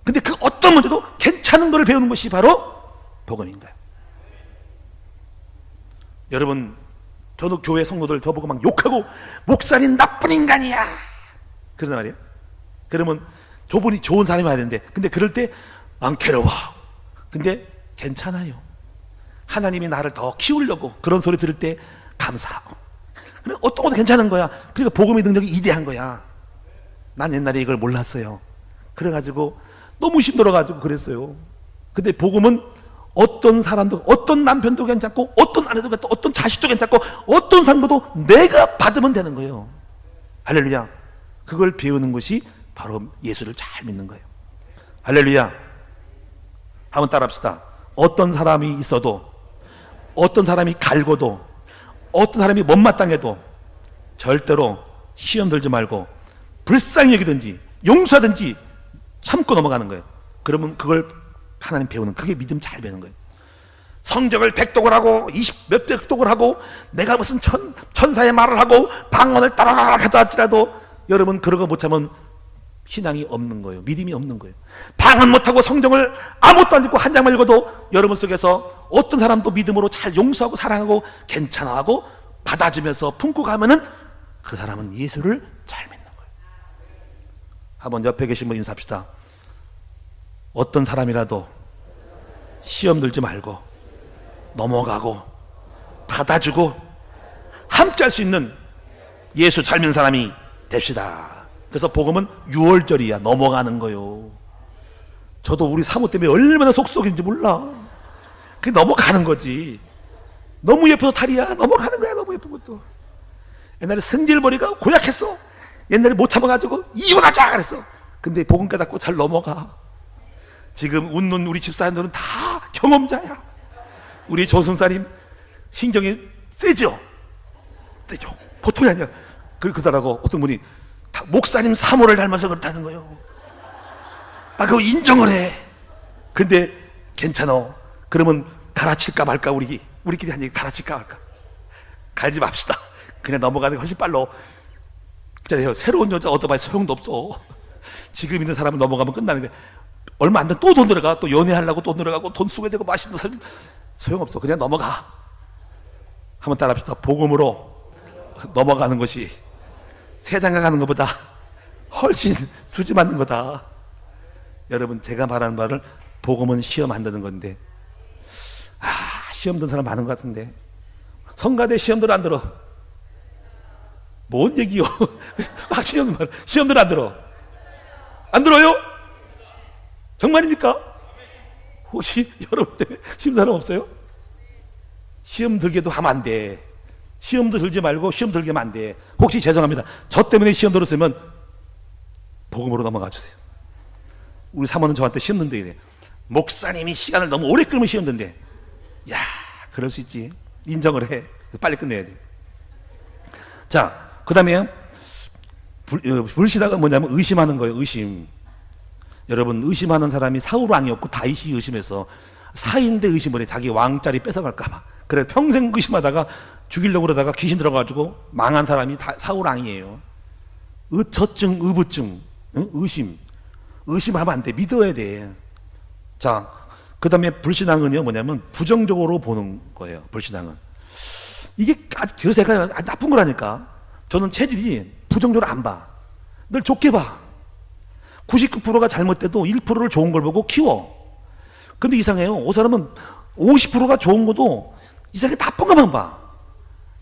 S1: 근데 그 어떤 문제도 괜찮은 걸 배우는 것이 바로 복음인 거예요. 여러분, 저도 교회 성도들 저보고 막 욕하고, 목사님 나쁜 인간이야, 그러단 말이에요. 그러면 저분이 좋은 사람이 와야 되는데, 근데 그럴 때 안 괴로워. 근데 괜찮아요. 하나님이 나를 더 키우려고 그런 소리 들을 때 감사하고, 그래, 어떤 것도 괜찮은 거야. 그러니까 복음의 능력이 이대한 거야. 난 옛날에 이걸 몰랐어요. 그래가지고 너무 힘들어가지고 그랬어요. 근데 복음은 어떤 사람도, 어떤 남편도 괜찮고, 어떤 아내도 괜찮고, 어떤 자식도 괜찮고, 어떤 사람도 내가 받으면 되는 거예요. 할렐루야. 그걸 배우는 것이 바로 예수를 잘 믿는 거예요. 할렐루야. 한번 따라합시다. 어떤 사람이 있어도, 어떤 사람이 갈고도, 어떤 사람이 못마땅해도 절대로 시험 들지 말고 불쌍히 여기든지 용서하든지 참고 넘어가는 거예요. 그러면 그걸 하나님 배우는, 그게 믿음 잘 배우는 거예요. 성적을 100독을 하고 20몇 백독을 하고 내가 무슨 천사의 말을 하고 방언을 따라라 하다 할지라도 여러분 그런 거 못 참으면 신앙이 없는 거예요. 믿음이 없는 거예요. 방언 못하고 성경을 아무것도 안 읽고 한 장만 읽어도 여러분 속에서 어떤 사람도 믿음으로 잘 용서하고 사랑하고 괜찮아하고 받아주면서 품고 가면은 그 사람은 예수를 잘 믿는 거예요. 한번 옆에 계신 분 인사합시다. 어떤 사람이라도 시험 들지 말고 넘어가고 받아주고 함께 할 수 있는 예수 잘 믿는 사람이 됩시다. 그래서 복음은 6월절이야. 넘어가는 거요. 저도 우리 사모 때문에 얼마나 속속인지 몰라. 그게 넘어가는 거지. 너무 예뻐서 탈이야. 넘어가는 거야. 너무 예쁜 것도. 옛날에 승질머리가 고약했어. 옛날에 못 참아가지고 이혼하자 그랬어. 근데 복음 깨닫고 잘 넘어가. 지금 웃는 우리 집사님들은 다 경험자야. 우리 조선사님 신경이 세죠? 세죠? 보통이 아니야. 그러더라고. 어떤 분이 목사님 사모를 닮아서 그렇다는 거예요. 나 그거 인정을 해. 근데 괜찮아. 그러면 갈아칠까 말까. 우리끼리 한 얘기, 갈아칠까 말까. 갈지 맙시다. 그냥 넘어가는 게 훨씬 빨라. 그잖아요. 새로운 여자 얻어봐야 소용도 없어. 지금 있는 사람은 넘어가면 끝나는 거야. 얼마 안 돼 또 돈 들어가. 또 연애하려고 돈 들어가고 돈 쓰게 되고 맛있는 거 소용없어. 그냥 넘어가. 한번 따라합시다. 복음으로 넘어가는 것이 세상에 가는 것보다 훨씬 수지 맞는 거다. 여러분, 제가 말하는 말을 복음은 시험 안 드는 건데, 시험 든 사람 많은 것 같은데 성가대 시험들 안 들어. 뭔 얘기요? 시험들 안 들어. 안 들어요? 정말입니까? 혹시 여러분 때문에 시험 사람 없어요? 시험 들게도 하면 안 돼. 시험도 들지 말고 시험 들게 하면 안 돼. 혹시 죄송합니다, 저 때문에 시험 들었으면 복음으로 넘어가 주세요. 우리 사모는 저한테 시험 든대 이래. 목사님이 시간을 너무 오래 끌면 시험 든대. 야, 그럴 수 있지. 인정을 해. 빨리 끝내야 돼. 자, 그 다음에 불신앙은 뭐냐면 의심하는 거예요. 의심. 여러분, 의심하는 사람이 사울 왕이었고 다윗이 의심해서 사인데 의심을 해. 자기 왕자리 뺏어갈까봐. 그래 평생 의심하다가 죽이려고 그러다가 귀신 들어가지고 망한 사람이 사울 왕이에요. 의처증, 의부증, 의심. 의심하면 안 돼. 믿어야 돼. 자, 그 다음에 불신앙은요 뭐냐면 부정적으로 보는 거예요. 불신앙은 이게 제가 나쁜 거라니까. 저는 체질이 부정적으로 안 봐. 늘 좋게 봐. 99%가 잘못돼도 1%를 좋은 걸 보고 키워. 근데 이상해요. 그 사람은 50%가 좋은 것도 이상하게 나쁜 것만 봐.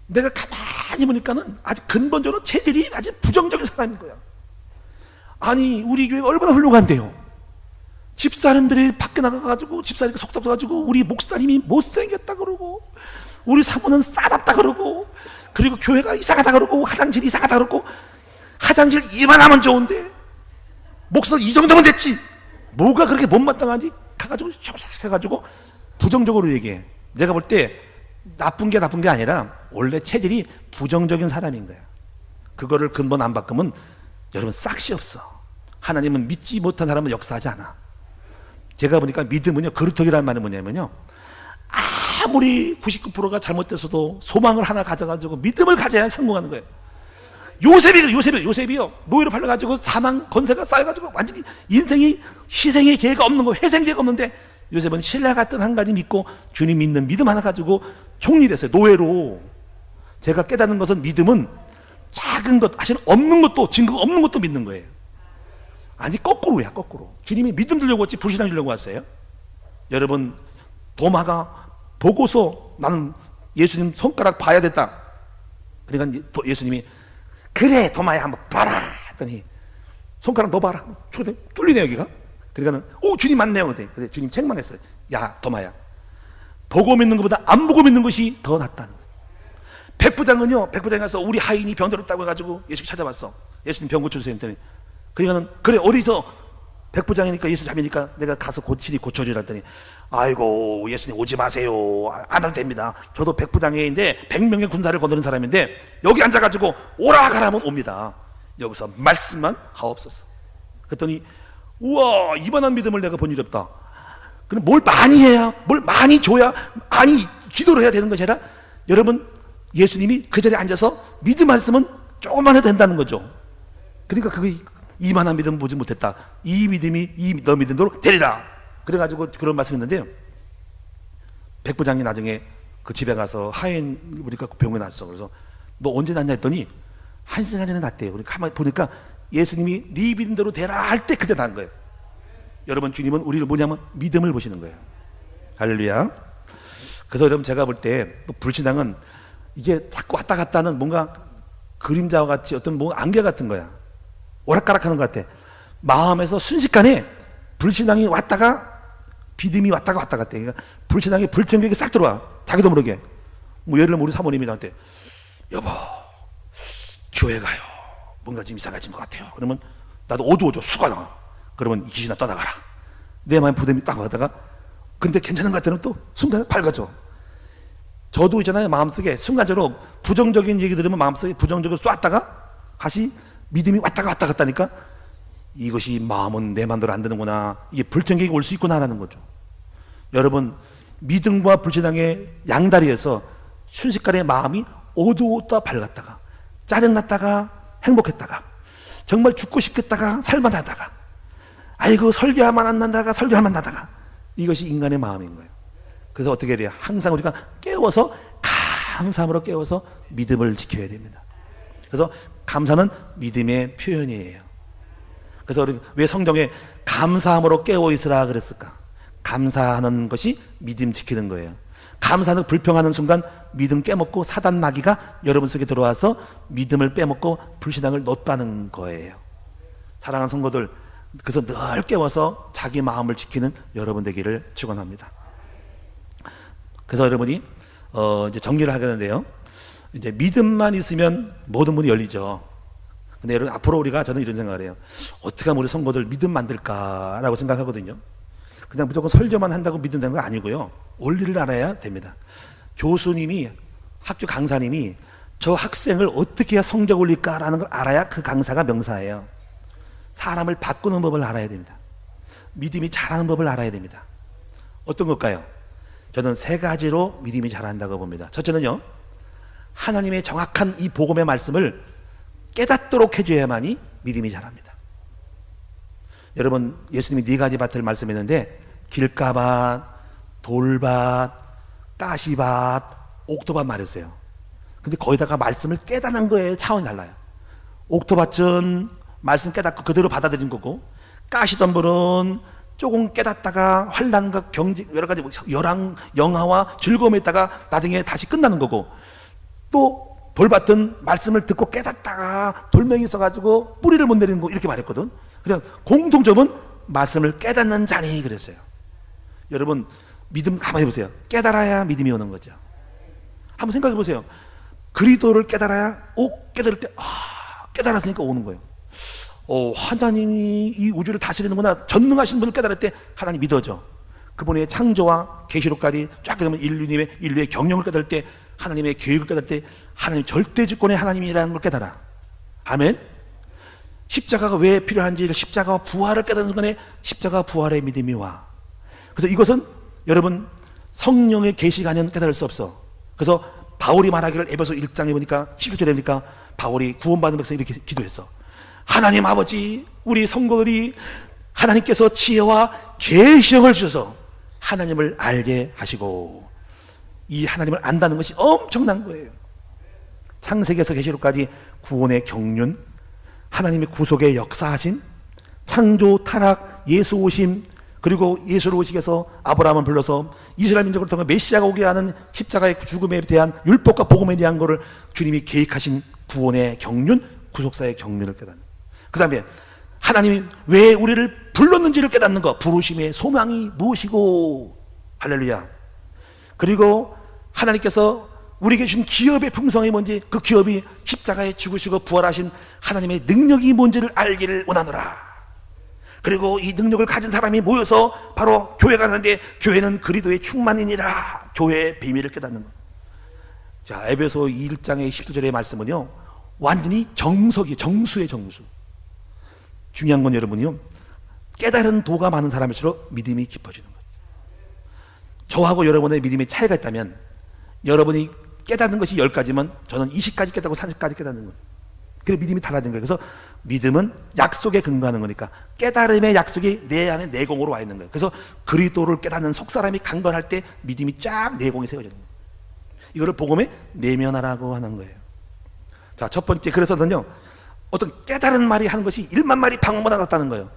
S1: 내가 가만히 보니까는 아주 근본적으로 체질이 아주 부정적인 사람인 거야. 아니, 우리 교회가 얼마나 훌륭한데요. 집사람들이 밖에 나가가지고 집사님이 속닥여가지고 우리 목사님이 못생겼다 그러고 우리 사모는 싸답다 그러고 그리고 교회가 이상하다 그러고 화장실이 이상하다 그러고 화장실 이만하면 좋은데 목사 이 정도면 됐지. 뭐가 그렇게 못마땅하지? 가가지고 슉슉 해가지고 부정적으로 얘기해. 내가 볼 때 나쁜 게 아니라 원래 체질이 부정적인 사람인 거야. 그거를 근본 안 바꾸면 여러분 싹시 없어. 하나님은 믿지 못한 사람은 역사하지 않아. 제가 보니까 믿음은요, 거루턱이라는 말은 뭐냐면요, 아무리 99%가 잘못됐어도 소망을 하나 가져가지고 믿음을 가져야 성공하는 거예요. 요셉이요 노예로 팔려가지고 사망 권세가 쌓여가지고 완전히 인생이 희생의 기회가 없는 거예요. 회생 기회가 없는데 요셉은 신라 같은 한 가지 믿고 주님 믿는 믿음 하나 가지고 총리됐어요. 노예로. 제가 깨닫는 것은 믿음은 작은 것, 사실 없는 것도, 증거가 없는 것도 믿는 거예요. 아니, 거꾸로야, 거꾸로. 주님이 믿음 주려고 왔지 불신앙 주려고 왔어요? 여러분, 도마가 보고서 나는 예수님 손가락 봐야 됐다. 그러니까 예수님이 그래 도마야 한번 봐라 했더니 손가락 너 봐라. 뚫리네 여기가. 그러니까는 오 주님 맞네요. 그래 주님 책망했어요. 야 도마야, 보고 믿는 것보다 안 보고 믿는 것이 더 낫다는 거죠. 백부장은요, 백부장에 가서 우리 하인이 병들었다고 해가지고 예수 찾아봤어. 예수님 병 고쳐주세요 했더니 그러니까는 그래 어디서 백부장이니까 예수 잡이니까 내가 가서 고치리 고쳐주라 했더니 아이고 예수님 오지 마세요. 안 와도 됩니다. 저도 백부장인데 100명의 군사를 거느린 사람인데 여기 앉아가지고 오라 가라면 옵니다. 여기서 말씀만 하옵소서. 그랬더니 우와 이만한 믿음을 내가 본 일이 없다. 그럼 뭘 많이 해야, 뭘 많이 줘야, 아니 기도를 해야 되는 것이 아니라 여러분 예수님이 그 자리에 앉아서 믿음 말씀은 조금만 해도 된다는 거죠. 그러니까 그게 이만한 믿음 보지 못했다. 이 믿음이 너 믿음대로 되리라. 그래가지고 그런 말씀이 있는데요. 백부장이 나중에 그 집에 가서 하인 우리가 병원에 났어. 그래서 너 언제 났냐 했더니 1시간 전에 났대요. 그러니까 가만히 보니까 예수님이 네 믿음대로 되라 할 때 그때 난 거예요. 여러분 주님은 우리를 뭐냐면 믿음을 보시는 거예요. 할렐루야. 그래서 여러분 제가 볼 때 불신앙은 이게 자꾸 왔다 갔다 하는 뭔가 그림자와 같이 어떤 뭔가 안개 같은 거야. 오락가락하는 것 같아. 마음에서 순식간에 불신앙이 왔다가 믿음이 왔다가 왔다 갔대. 그러니까 불신앙이 불청객이 싹 들어와. 자기도 모르게. 뭐 예를 들면 우리 사모님이 나한테 여보 교회 가요. 뭔가 좀 이상해진 것 같아요. 그러면 나도 어두워져 수가 나. 그러면 이 귀신아 떠나가라. 내 마음 부담이 딱 하다가 근데 괜찮은 것 같으면 또 순간 밝아져. 저도 있잖아요. 마음속에 순간적으로 부정적인 얘기 들으면 마음속에 부정적으로 쏘았다가 다시 믿음이 왔다가 왔다 갔다니까 이것이 마음은 내 마음대로 안 되는구나. 이게 불청객이 올 수 있구나라는 거죠. 여러분 믿음과 불신앙의 양다리에서 순식간에 마음이 어두웠다 밝았다가 짜증났다가 행복했다가 정말 죽고 싶겠다가 살만하다가 아이고 설교하면 안 난다가 설교하면 나다가, 이것이 인간의 마음인 거예요. 그래서 어떻게 해야 돼요? 항상 우리가 깨워서, 감사함으로 깨워서 믿음을 지켜야 됩니다. 그래서 감사는 믿음의 표현이에요. 그래서 우리 왜 성경에 감사함으로 깨어 있으라 그랬을까? 감사하는 것이 믿음 지키는 거예요. 감사는 불평하는 순간 믿음 깨먹고 사단 마귀가 여러분 속에 들어와서 믿음을 빼먹고 불신앙을 넣었다는 거예요. 사랑하는 성도들, 그래서 늘 깨워서 자기 마음을 지키는 여러분 되기를 축원합니다. 그래서 여러분이 이제 정리를 하겠는데요. 이제 믿음만 있으면 모든 문이 열리죠. 근데 여러분, 앞으로 우리가, 저는 이런 생각을 해요. 어떻게 하면 우리 성도들 믿음 만들까라고 생각하거든요. 그냥 무조건 설교만 한다고 믿음 되는 거 아니고요. 원리를 알아야 됩니다. 교수님이, 학교 강사님이 저 학생을 어떻게 해야 성적 올릴까라는 걸 알아야 그 강사가 명사예요. 사람을 바꾸는 법을 알아야 됩니다. 믿음이 자라는 법을 알아야 됩니다. 어떤 걸까요? 저는 세 가지로 믿음이 자란다고 봅니다. 첫째는요, 하나님의 정확한 이 복음의 말씀을 깨닫도록 해줘야만이 믿음이 자랍니다. 여러분, 예수님이 네 가지 밭을 말씀했는데, 길가밭, 돌밭, 가시밭, 옥토밭 말했어요. 근데 거기다가 말씀을 깨닫는 거예요. 차원이 달라요. 옥토밭은 말씀 깨닫고 그대로 받아들인 거고, 가시덤불은 조금 깨닫다가 환난과 경직, 여러 가지 영화와 즐거움에 있다가 나중에 다시 끝나는 거고, 또 돌밭은 말씀을 듣고 깨닫다가 돌멩이 있어가지고 뿌리를 못 내리는 거, 이렇게 말했거든. 그냥 공통점은 말씀을 깨닫는 자니 그랬어요. 여러분, 믿음 가만히 보세요. 깨달아야 믿음이 오는 거죠. 한번 생각해 보세요. 그리스도를 깨달아야, 깨달을 때, 깨달았으니까 오는 거예요. 하나님이 이 우주를 다스리는구나, 전능하신 분을 깨달을 때 하나님 믿어져. 그분의 창조와 계시록까지 쫙 그러면 인류의 경영을 깨달을 때, 하나님의 계획을 깨달을 때 하나님 절대 주권의 하나님이라는 걸 깨달아. 아멘. 십자가가 왜 필요한지, 십자가와 부활을 깨닫는 순간에 십자가 부활의 믿음이 와. 그래서 이것은 여러분, 성령의 계시가 아니면 깨달을 수 없어. 그래서 바울이 말하기를, 에베소 1장에 보니까 11절에 보니까 바울이 구원받은 백성 이렇게 기도했어. 하나님 아버지, 우리 성도들이 하나님께서 지혜와 계시형을 주셔서 하나님을 알게 하시고, 이 하나님을 안다는 것이 엄청난 거예요. 창세기에서 계시록까지 구원의 경륜, 하나님의 구속의 역사하신, 창조, 타락, 예수 오심, 그리고 예수를 오시게 해서 아브라함을 불러서 이스라엘 민족을 통해 메시아가 오게 하는 십자가의 죽음에 대한 율법과 복음에 대한 것을 주님이 계획하신 구원의 경륜, 구속사의 경륜을 깨닫는. 그 다음에 하나님이 왜 우리를 불렀는지를 깨닫는 것, 부르심의 소망이 무엇이고, 할렐루야. 그리고 하나님께서 우리에게 주신 기업의 풍성이 뭔지, 그 기업이 십자가에 죽으시고 부활하신 하나님의 능력이 뭔지를 알기를 원하노라. 그리고 이 능력을 가진 사람이 모여서 바로 교회가 하는데, 교회는 그리스도의 충만이니라. 교회의 비밀을 깨닫는 것. 자, 에베소 1장의 10절의 말씀은요, 완전히 정수의 정수. 중요한 건 여러분이요, 깨달은 도가 많은 사람일수록 믿음이 깊어지는 거예요. 저하고 여러분의 믿음의 차이가 있다면, 여러분이 깨닫는 것이 10가지면 저는 20가지 깨닫고 30가지 깨닫는 거예요. 그래서 믿음이 달라진 거예요. 그래서 믿음은 약속에 근거하는 거니까, 깨달음의 약속이 내 안에 내공으로 와 있는 거예요. 그래서 그리스도를 깨닫는 속사람이 강건할 때 믿음이 쫙 내공이 세워지는 거예요. 이거를 복음의 내면화라고 하는 거예요. 자, 첫 번째, 그래서는요, 어떤 깨달은 말이 하는 것이 1만 마리 방언보다 낫다는 거예요.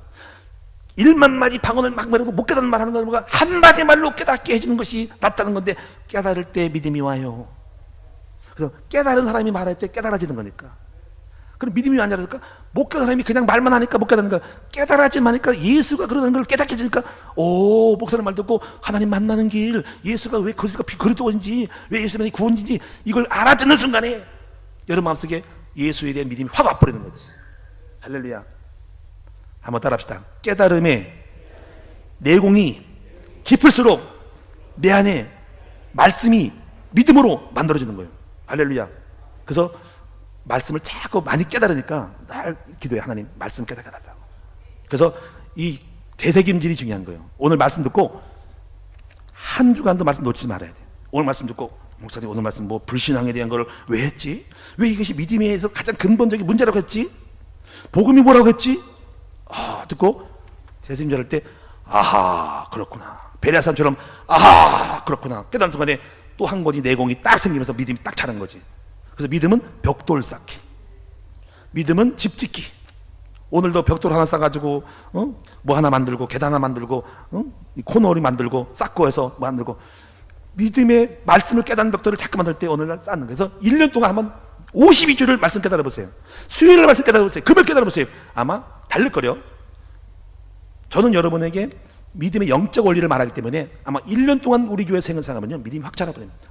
S1: 1만 마리 방언을 막 말해도 못 깨닫는 말 하는 건 뭐가, 한마디 말로 깨닫게 해주는 것이 낫다는 건데, 깨달을 때 믿음이 와요. 그래서 깨달은 사람이 말할 때 깨달아지는 거니까. 그럼 믿음이 안 자랄까? 못 깨달은 사람이 그냥 말만 하니까 못 깨닫는 거야. 깨달아지만 하니까, 예수가 그러는 걸 깨닫게 되니까, 목사님 말 듣고 하나님 만나는 길, 예수가 왜 그리스도인지, 왜 예수님이 구원인지, 이걸 알아듣는 순간에 여러분 마음속에 예수에 대한 믿음이 확 와버리는 거지. 할렐루야. 한번 따라합시다. 깨달음의 내공이 깊을수록 내 안에 말씀이 믿음으로 만들어지는 거예요. 할렐루야. 그래서 말씀을 자꾸 많이 깨달으니까 날 기도해. 하나님 말씀 깨닫게 해달라고. 그래서 이 되새김질이 중요한 거예요. 오늘 말씀 듣고 한 주간도 말씀 놓치지 말아야 돼요. 오늘 말씀 듣고, 목사님 오늘 말씀 뭐 불신앙에 대한 걸 왜 했지? 왜 이것이 믿음에서 가장 근본적인 문제라고 했지? 복음이 뭐라고 했지? 듣고 재수님 잘 할 때 아하 그렇구나, 베레아산처럼 아하 그렇구나 깨달은 순간에 또 한 가지 내공이 딱 생기면서 믿음이 딱 차는 거지. 그래서 믿음은 벽돌 쌓기, 믿음은 집 짓기. 오늘도 벽돌 하나 쌓아가지고 뭐 하나 만들고 계단 하나 만들고 코너리 만들고 쌓고 해서 만들고, 믿음의 말씀을 깨닫는 벽돌을 자꾸 만들 때 오늘날 쌓는 거예요. 그래서 1년 동안 한번 52주를 말씀 깨달아 보세요. 수요일날 말씀 깨달아 보세요. 금요일 깨달아 보세요. 아마 달릴걸요. 저는 여러분에게 믿음의 영적 원리를 말하기 때문에 아마 1년 동안 우리 교회 생각하면요 믿음이 확 자라버립니다.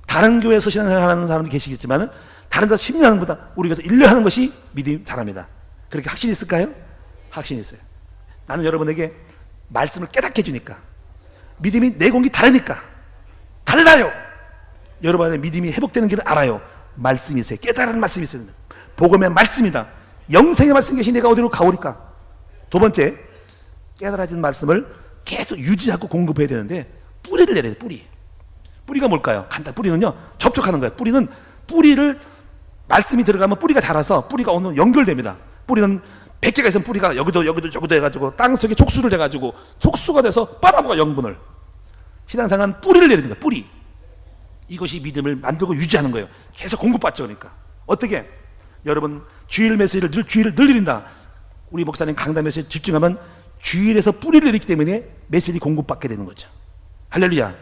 S1: 다른 교회에서 신앙생활하는 사람도 계시겠지만 다른 데서 10년 하는 것보다 우리 교회에서 1년 하는 것이 믿음이 자랍니다. 그렇게 확신이 있을까요? 확신이 있어요. 나는 여러분에게 말씀을 깨닫게 해주니까, 믿음이 내공이 다르니까, 달라요. 여러분의 믿음이 회복되는 길을 알아요. 말씀이 있어요. 깨달은 말씀이 있어요. 복음의 말씀이다. 영생의 말씀 계시 내가 어디로 가오리까. 두 번째, 깨달아진 말씀을 계속 유지하고 공급해야 되는데 뿌리를 내려야 돼요. 뿌리가 뭘까요? 간단. 뿌리는요 접촉하는 거예요. 뿌리를 말씀이 들어가면 뿌리가 자라서 뿌리가 오늘 연결됩니다. 뿌리는 100개가 있으면 뿌리가 여기도 해가지고 땅속에 촉수를 해가지고 촉수가 돼서 빨아먹어 영분을. 신앙생활은 뿌리를 내리는 거예요. 뿌리. 이것이 믿음을 만들고 유지하는 거예요. 계속 공급받죠. 그러니까 어떻게? 여러분 주일 메시지를 주일을 늘 드린다. 우리 목사님 강단 메시지 집중하면 주일에서 뿌리를 내리기 때문에 메시지 공급받게 되는 거죠. 할렐루야.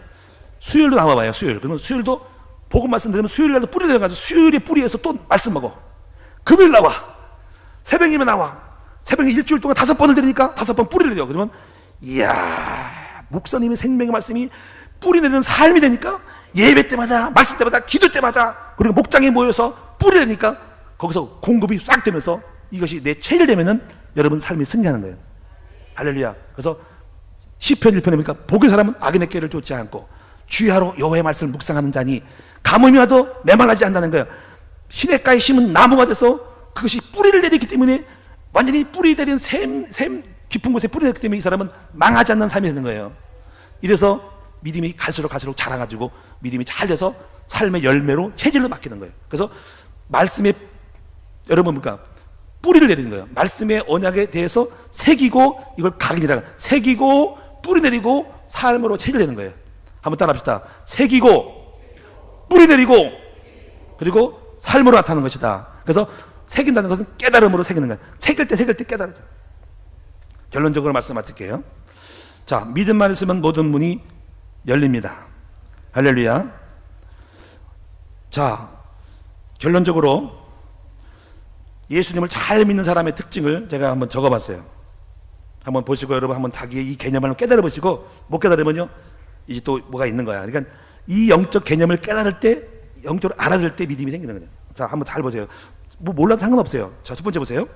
S1: 수요일도 나와봐요. 수요일. 그러면 수요일도 복음 말씀 들으면 수요일날도 뿌리 내려가지고 수요일에 뿌리에서 또 말씀 먹어. 금요일 나와. 새벽이면 나와. 새벽에 일주일 동안 5번을 들으니까 5번 뿌리를 내려. 그러면 이야, 목사님의 생명의 말씀이 뿌리 내리는 삶이 되니까 예배 때마다, 말씀 때마다, 기도 때마다, 그리고 목장에 모여서 뿌리 내리니까 거기서 공급이 싹 되면서 이것이 내 체질되면은 여러분 삶이 승리하는 거예요. 할렐루야. 그래서 시편 1편에 보니까 복의 사람은 악인의 꾀를 쫓지 않고 주야로 여호와의 말씀을 묵상하는 자니 가뭄이 와도 메말라지 않는다는 거예요. 시냇가에 심은 나무가 돼서 그것이 뿌리를 내리기 때문에 완전히 뿌리 내린 샘 깊은 곳에 뿌리 내리기 때문에 이 사람은 망하지 않는 삶이 되는 거예요. 이래서 믿음이 갈수록 자라가지고 믿음이 잘 돼서 삶의 열매로 체질로 바뀌는 거예요. 그래서 말씀에 여러분 뭡니까? 뿌리를 내리는 거예요. 말씀의 언약에 대해서 새기고, 이걸 각인이라, 새기고 뿌리 내리고 삶으로 체질되는 거예요. 한번 따라합시다. 새기고 뿌리 내리고 그리고 삶으로 나타나는 것이다. 그래서 새긴다는 것은 깨달음으로 새기는 거예요. 새길 때 깨달으죠. 결론적으로 말씀 마칠게요. 자, 믿음만 있으면 모든 문이 열립니다. 할렐루야. 자, 결론적으로 예수님을 잘 믿는 사람의 특징을 제가 한번 적어봤어요. 한번 보시고 여러분 한번 자기의 이 개념을 깨달아 보시고, 못 깨달으면요 이제 또 뭐가 있는 거야. 그러니까 이 영적 개념을 깨달을 때, 영적으로 알아들 때 믿음이 생기는 거예요. 자, 한번 잘 보세요. 뭐 몰라도 상관없어요. 자, 첫 번째 보세요.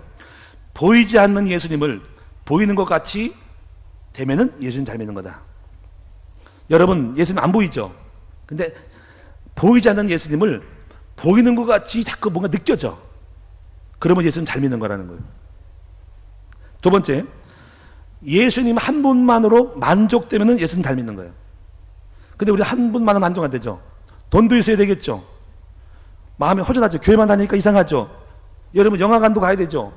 S1: 보이지 않는 예수님을 보이는 것 같이 되면은 예수님 잘 믿는 거다. 여러분 예수님 안 보이죠? 근데 보이지 않는 예수님을 보이는 것 같이 자꾸 뭔가 느껴져. 그러면 예수님 잘 믿는 거라는 거예요. 두 번째, 예수님 한 분만으로 만족되면은 예수님 잘 믿는 거예요. 근데 우리 한 분만은 만족 안 되죠. 돈도 있어야 되겠죠. 마음이 허전하죠. 교회만 다니니까 이상하죠. 여러분 영화관도 가야 되죠.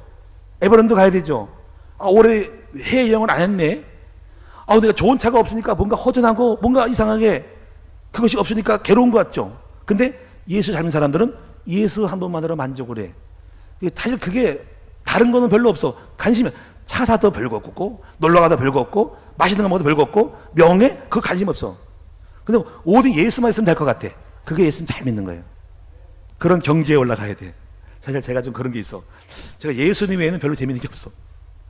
S1: 에버랜드 가야 되죠. 아, 올해 해외여행을 안 했네. 아, 내가 좋은 차가 없으니까 뭔가 허전하고 뭔가 이상하게, 그것이 없으니까 괴로운 것 같죠. 근데 예수 닮은 사람들은 예수 한 분만으로 만족을 해. 사실 그게 다른 거는 별로 없어. 관심이, 차 사도 별거 없고, 놀러 가도 별거 없고, 맛있는 거 먹어도 별거 없고, 명예? 그거 관심 없어. 근데 오직 예수만 있으면 될 것 같아. 그게 예수는 잘 믿는 거예요. 그런 경지에 올라가야 돼. 사실 제가 좀 그런 게 있어. 제가 예수님 외에는 별로 재밌는 게 없어.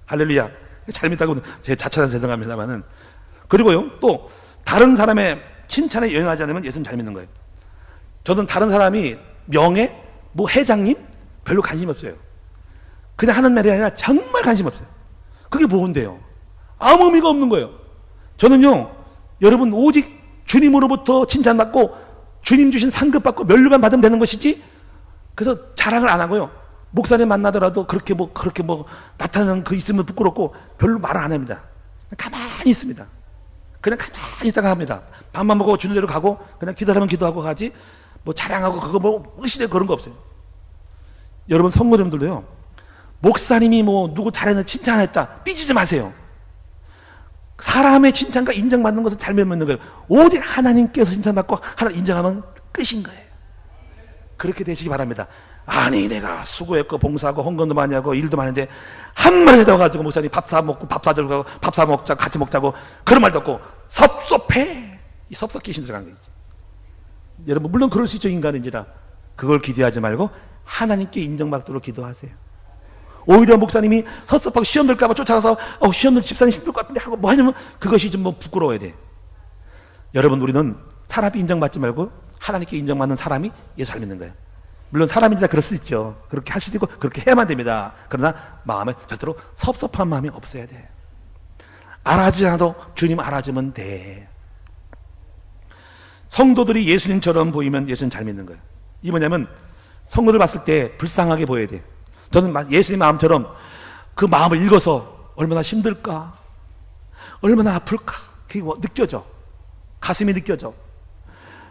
S1: 할렐루야. 잘 믿다고 제 자처한 죄송합니다만은. 그리고요, 또 다른 사람의 칭찬에 연연하지 않으면 예수님 잘 믿는 거예요. 저는 다른 사람이 명예, 뭐 회장님 별로 관심 없어요. 그냥 하는 말이 아니라 정말 관심 없어요. 그게 뭔데요? 아무 의미가 없는 거예요. 저는요, 여러분 오직 주님으로부터 칭찬받고 주님 주신 상급 받고 면류관 받으면 되는 것이지, 그래서 자랑을 안 하고요, 목사님 만나더라도 그렇게 뭐 나타나는 그 있으면 부끄럽고 별로 말을 안 합니다. 가만히 있습니다. 그냥 가만히 있다가 합니다. 밥만 먹고 주는 대로 가고 그냥 기도하면 기도하고 가지, 뭐 자랑하고 그거 뭐 의시되고 그런 거 없어요. 여러분 성도님들도요, 목사님이 뭐 누구 잘했는 칭찬했다 삐지지 마세요. 사람의 칭찬과 인정받는 것은 잘못 믿는 거예요. 오직 하나님께서 칭찬받고 하나님 인정하면 끝인 거예요. 그렇게 되시기 바랍니다. 아니 내가 수고했고 봉사하고 헌금도 많이 하고 일도 많은데 한 마리 되어가지고 목사님 밥 사 먹고 밥 사주고 가고 밥 사 먹자 같이 먹자고 그런 말도 없고 섭섭해. 이 섭섭기 힘들어간 거지. 여러분 물론 그럴 수 있죠. 인간인지라. 그걸 기대하지 말고 하나님께 인정받도록 기도하세요. 오히려 목사님이 섭섭하고 시험 들까봐 쫓아가서 시험 들 집사님 힘들 것 같은데 하고 뭐 하냐면 그것이 좀 뭐 부끄러워야 돼. 여러분 우리는 사람이 인정받지 말고 하나님께 인정받는 사람이 예수 잘 믿는 거예요. 물론 사람인지라 그럴 수 있죠. 그렇게 할 수도 있고 그렇게 해야만 됩니다. 그러나 마음에 절대로 섭섭한 마음이 없어야 돼. 알아주지 않아도 주님 알아주면 돼. 성도들이 예수님처럼 보이면 예수님 잘 믿는 거예요. 이 뭐냐면 성도들 봤을 때 불쌍하게 보여야 돼. 저는 예수님 마음처럼 그 마음을 읽어서 얼마나 힘들까, 얼마나 아플까 그게 느껴져. 가슴이 느껴져.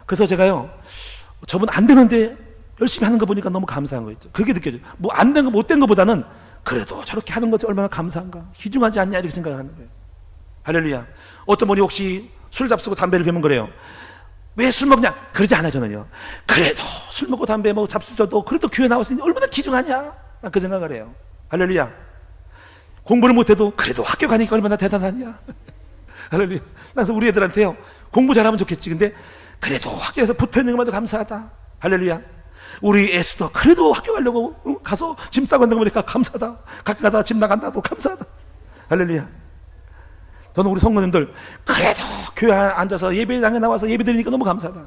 S1: 그래서 제가요, 저분 안 되는데 열심히 하는 거 보니까 너무 감사한 거 있죠. 그렇게 느껴져요. 뭐 안 된 거, 못 된 거보다는 그래도 저렇게 하는 것이 얼마나 감사한가, 희중하지 않냐 이렇게 생각하는 거예요. 할렐루야. 어떤 분이 혹시 술 잡수고 담배를 피우면 그래요. 왜 술 먹냐? 그러지 않아요. 저는요, 그래도 술 먹고 담배 먹고 잡수셔도 그래도 교회 나왔으니 얼마나 귀중하냐, 난 그 생각을 해요. 할렐루야. 공부를 못해도 그래도 학교 가니까 얼마나 대단하냐. 할렐루야. 그래서 우리 애들한테요, 공부 잘하면 좋겠지. 근데 그래도 학교에서 붙어있는 것만도 감사하다. 할렐루야. 우리 애수도 그래도 학교 가려고 가서 짐 싸고 간다고 보니까 감사하다. 가끔 가다가 짐 나간다도 감사하다. 할렐루야. 저는 우리 성도님들 그래도 교회 앉아서 예배당에 나와서 예배 드리니까 너무 감사하다.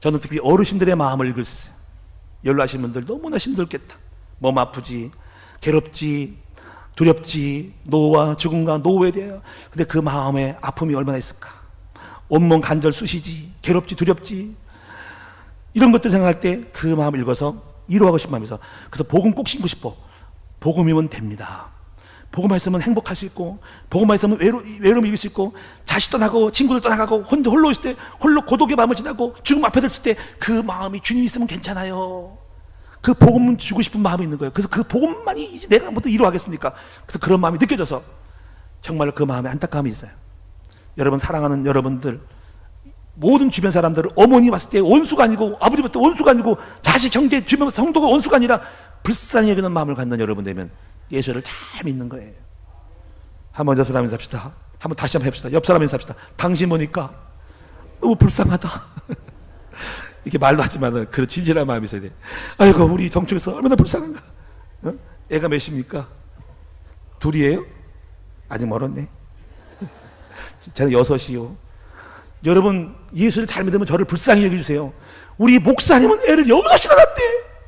S1: 저는 특히 어르신들의 마음을 읽을 수 있어요. 연로하신 분들 너무나 힘들겠다. 몸 아프지, 괴롭지, 두렵지, 노와 죽음과 노후에 대하여. 근데 그 마음에 아픔이 얼마나 있을까. 온몸 간절 쑤시지, 괴롭지, 두렵지, 이런 것들 생각할 때 그 마음을 읽어서 위로하고 싶은 마음에서. 그래서 복음 꼭 신고 싶어. 복음이면 됩니다. 복음만 있으면 행복할 수 있고, 복음만 있으면 외로움을 이길 수 있고, 자식 떠나고 친구들 떠나가고 혼자 홀로 있을 때, 홀로 고독의 밤을 지나고 죽음 앞에 들 때 그 마음이 주님 있으면 괜찮아요. 그 복음 주고 싶은 마음이 있는 거예요. 그래서 그 복음만이 이제 내가 뭐또 위로하겠습니까? 그래서 그런 마음이 느껴져서 정말 그 마음에 안타까움이 있어요. 여러분, 사랑하는 여러분들, 모든 주변 사람들을 어머니 봤을 때 원수가 아니고, 아버지 봤을 때 원수가 아니고, 자식, 형제, 주변 성도가 원수가 아니라 불쌍히 여기는 마음을 갖는 여러분 되면 예수를 잘 믿는 거예요. 한번 옆 사람 인사합시다. 한번 다시 한번 해봅시다. 옆 사람 인사합시다. 당신 보니까 너무 불쌍하다. 이렇게 말로 하지만은 그 진실한 마음이 있어야 돼. 아이고, 우리 정축에서 얼마나 불쌍한가. 어? 애가 몇입니까? 둘이에요? 아직 멀었네. 저는 6이요. 여러분, 예수를 잘 믿으면 저를 불쌍히 여겨주세요. 우리 목사님은 애를 6이나 낳았대.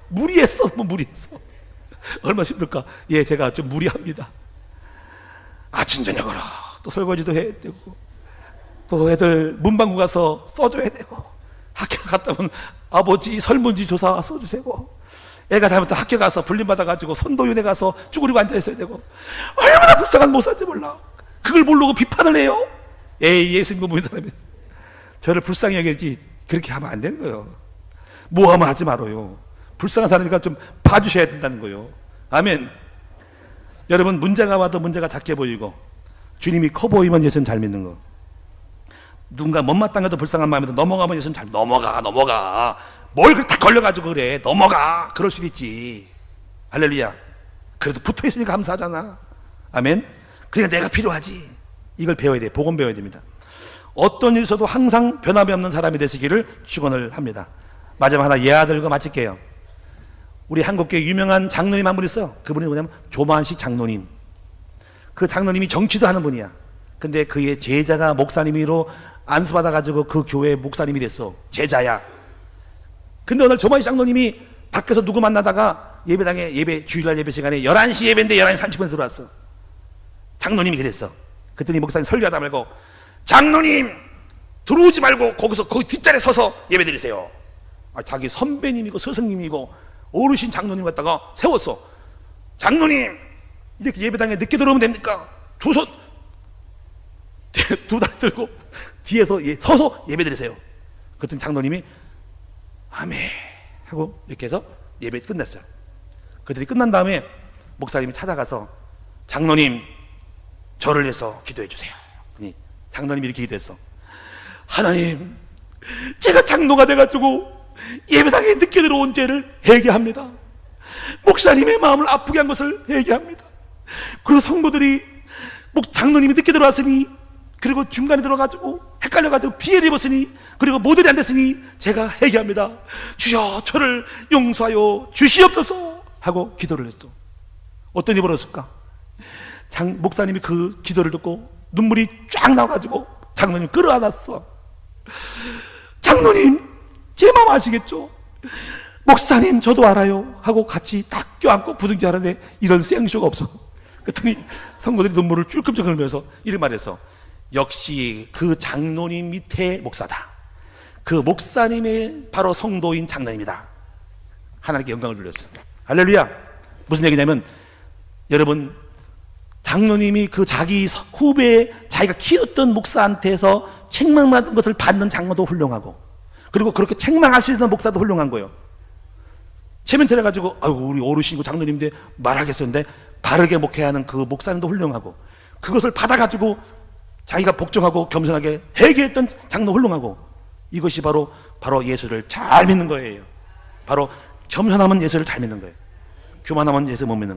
S1: 무리했어. 뭐 무리했어. 얼마나 힘들까. 예, 제가 좀 무리합니다. 아침 저녁으로 또 설거지도 해야 되고, 또 애들 문방구 가서 써줘야 되고, 학교 갔다 오면 아버지 설문지 조사 써주세요. 애가 잘못하면 학교 가서 불림받아가지고 선도윤회 가서 쭈그리고 앉아있어야 되고, 얼마나 불쌍한 목사인지 몰라. 그걸 모르고 비판을 해요. 에이, 예수님 믿는 사람이 저를 불쌍히 여기지. 그렇게 하면 안 되는 거예요. 뭐 하면 하지 말아요. 불쌍한 사람이니까 좀 봐주셔야 된다는 거예요. 아멘. 여러분, 문제가 와도 문제가 작게 보이고 주님이 커 보이면 예수님 잘 믿는 거. 누군가 못마땅해도 불쌍한 마음에도 넘어가면 예수님 잘 넘어가. 뭘 그렇게 다 걸려가지고 그래. 넘어가. 그럴 수도 있지. 할렐루야. 그래도 붙어있으니까 감사하잖아. 아멘. 그러니까 내가 필요하지. 이걸 배워야 돼. 복음 배워야 됩니다. 어떤 일 있어도 항상 변함이 없는 사람이 되시기를 축원을 합니다. 마지막 하나 예화 들고 마칠게요. 우리 한국교회 유명한 장로님 한 분 있어요. 그분이 뭐냐면 조만식 장로님. 그 장로님이 정치도 하는 분이야. 근데 그의 제자가 목사님으로 안수받아가지고 그 교회 목사님이 됐어. 제자야. 근데 오늘 조만식 장로님이 밖에서 누구 만나다가 예배당에 주일날 예배 시간에 11시 예배인데 11시 30분에 들어왔어. 장로님이 그랬어. 그랬더니 목사님 설교하다 말고, 장로님 들어오지 말고 거기서 거기 뒷자리에 서서 예배 드리세요. 자기 선배님이고 스승님이고 어르신 장로님 갖다가 세웠어. 장로님 이렇게 예배당에 늦게 들어오면 됩니까? 두 다리 들고 뒤에서 서서 예배 드리세요. 그랬더니 장로님이 아멘 하고 이렇게 해서 예배 끝냈어요. 그들이 끝난 다음에 목사님이 찾아가서 장로님 저를 위해서 기도해 주세요. 장로님이 이렇게 기도했어. 하나님, 제가 장로가 돼가지고 예배당에 늦게 들어온 죄를 회개합니다. 목사님의 마음을 아프게 한 것을 회개합니다. 그리고 성도들이 장로님이 늦게 들어왔으니, 그리고 중간에 들어가지고 헷갈려가지고 피해를 입었으니, 그리고 모델이 안 됐으니 제가 회개합니다. 주여 저를 용서하여 주시옵소서 하고 기도를 했어. 어떤 일이 벌어졌을까? 목사님이 그 기도를 듣고 눈물이 쫙 나와가지고 장로님 끌어안았어. 장로님, 제 마음 아시겠죠? 목사님 저도 알아요 하고 같이 딱 껴안고 부둥켜 하는데 이런 생쇼가 없어. 그랬더니 성도들이 눈물을 찔끔찔끔 흘리면서 이런 말했어. 역시 그 장로님 밑에 목사다. 그 목사님의 바로 성도인 장로님이다. 하나님께 영광을 돌렸어. 할렐루야. 무슨 얘기냐면, 여러분, 장로님이 그 자기 후배, 자기가 키웠던 목사한테서 책망받은 것을 받는 장로도 훌륭하고, 그리고 그렇게 책망할 수 있는 목사도 훌륭한 거예요. 체면처럼 해가지고 아이고 우리 어르신이고 장로님인데 말하겠었는데 바르게 목회하는 그 목사님도 훌륭하고, 그것을 받아가지고 자기가 복종하고 겸손하게 회개했던 장로 훌륭하고, 이것이 바로 예수를 잘 믿는 거예요. 바로 겸손하면 예수를 잘 믿는 거예요. 교만하면 예수 못 믿는 거예요.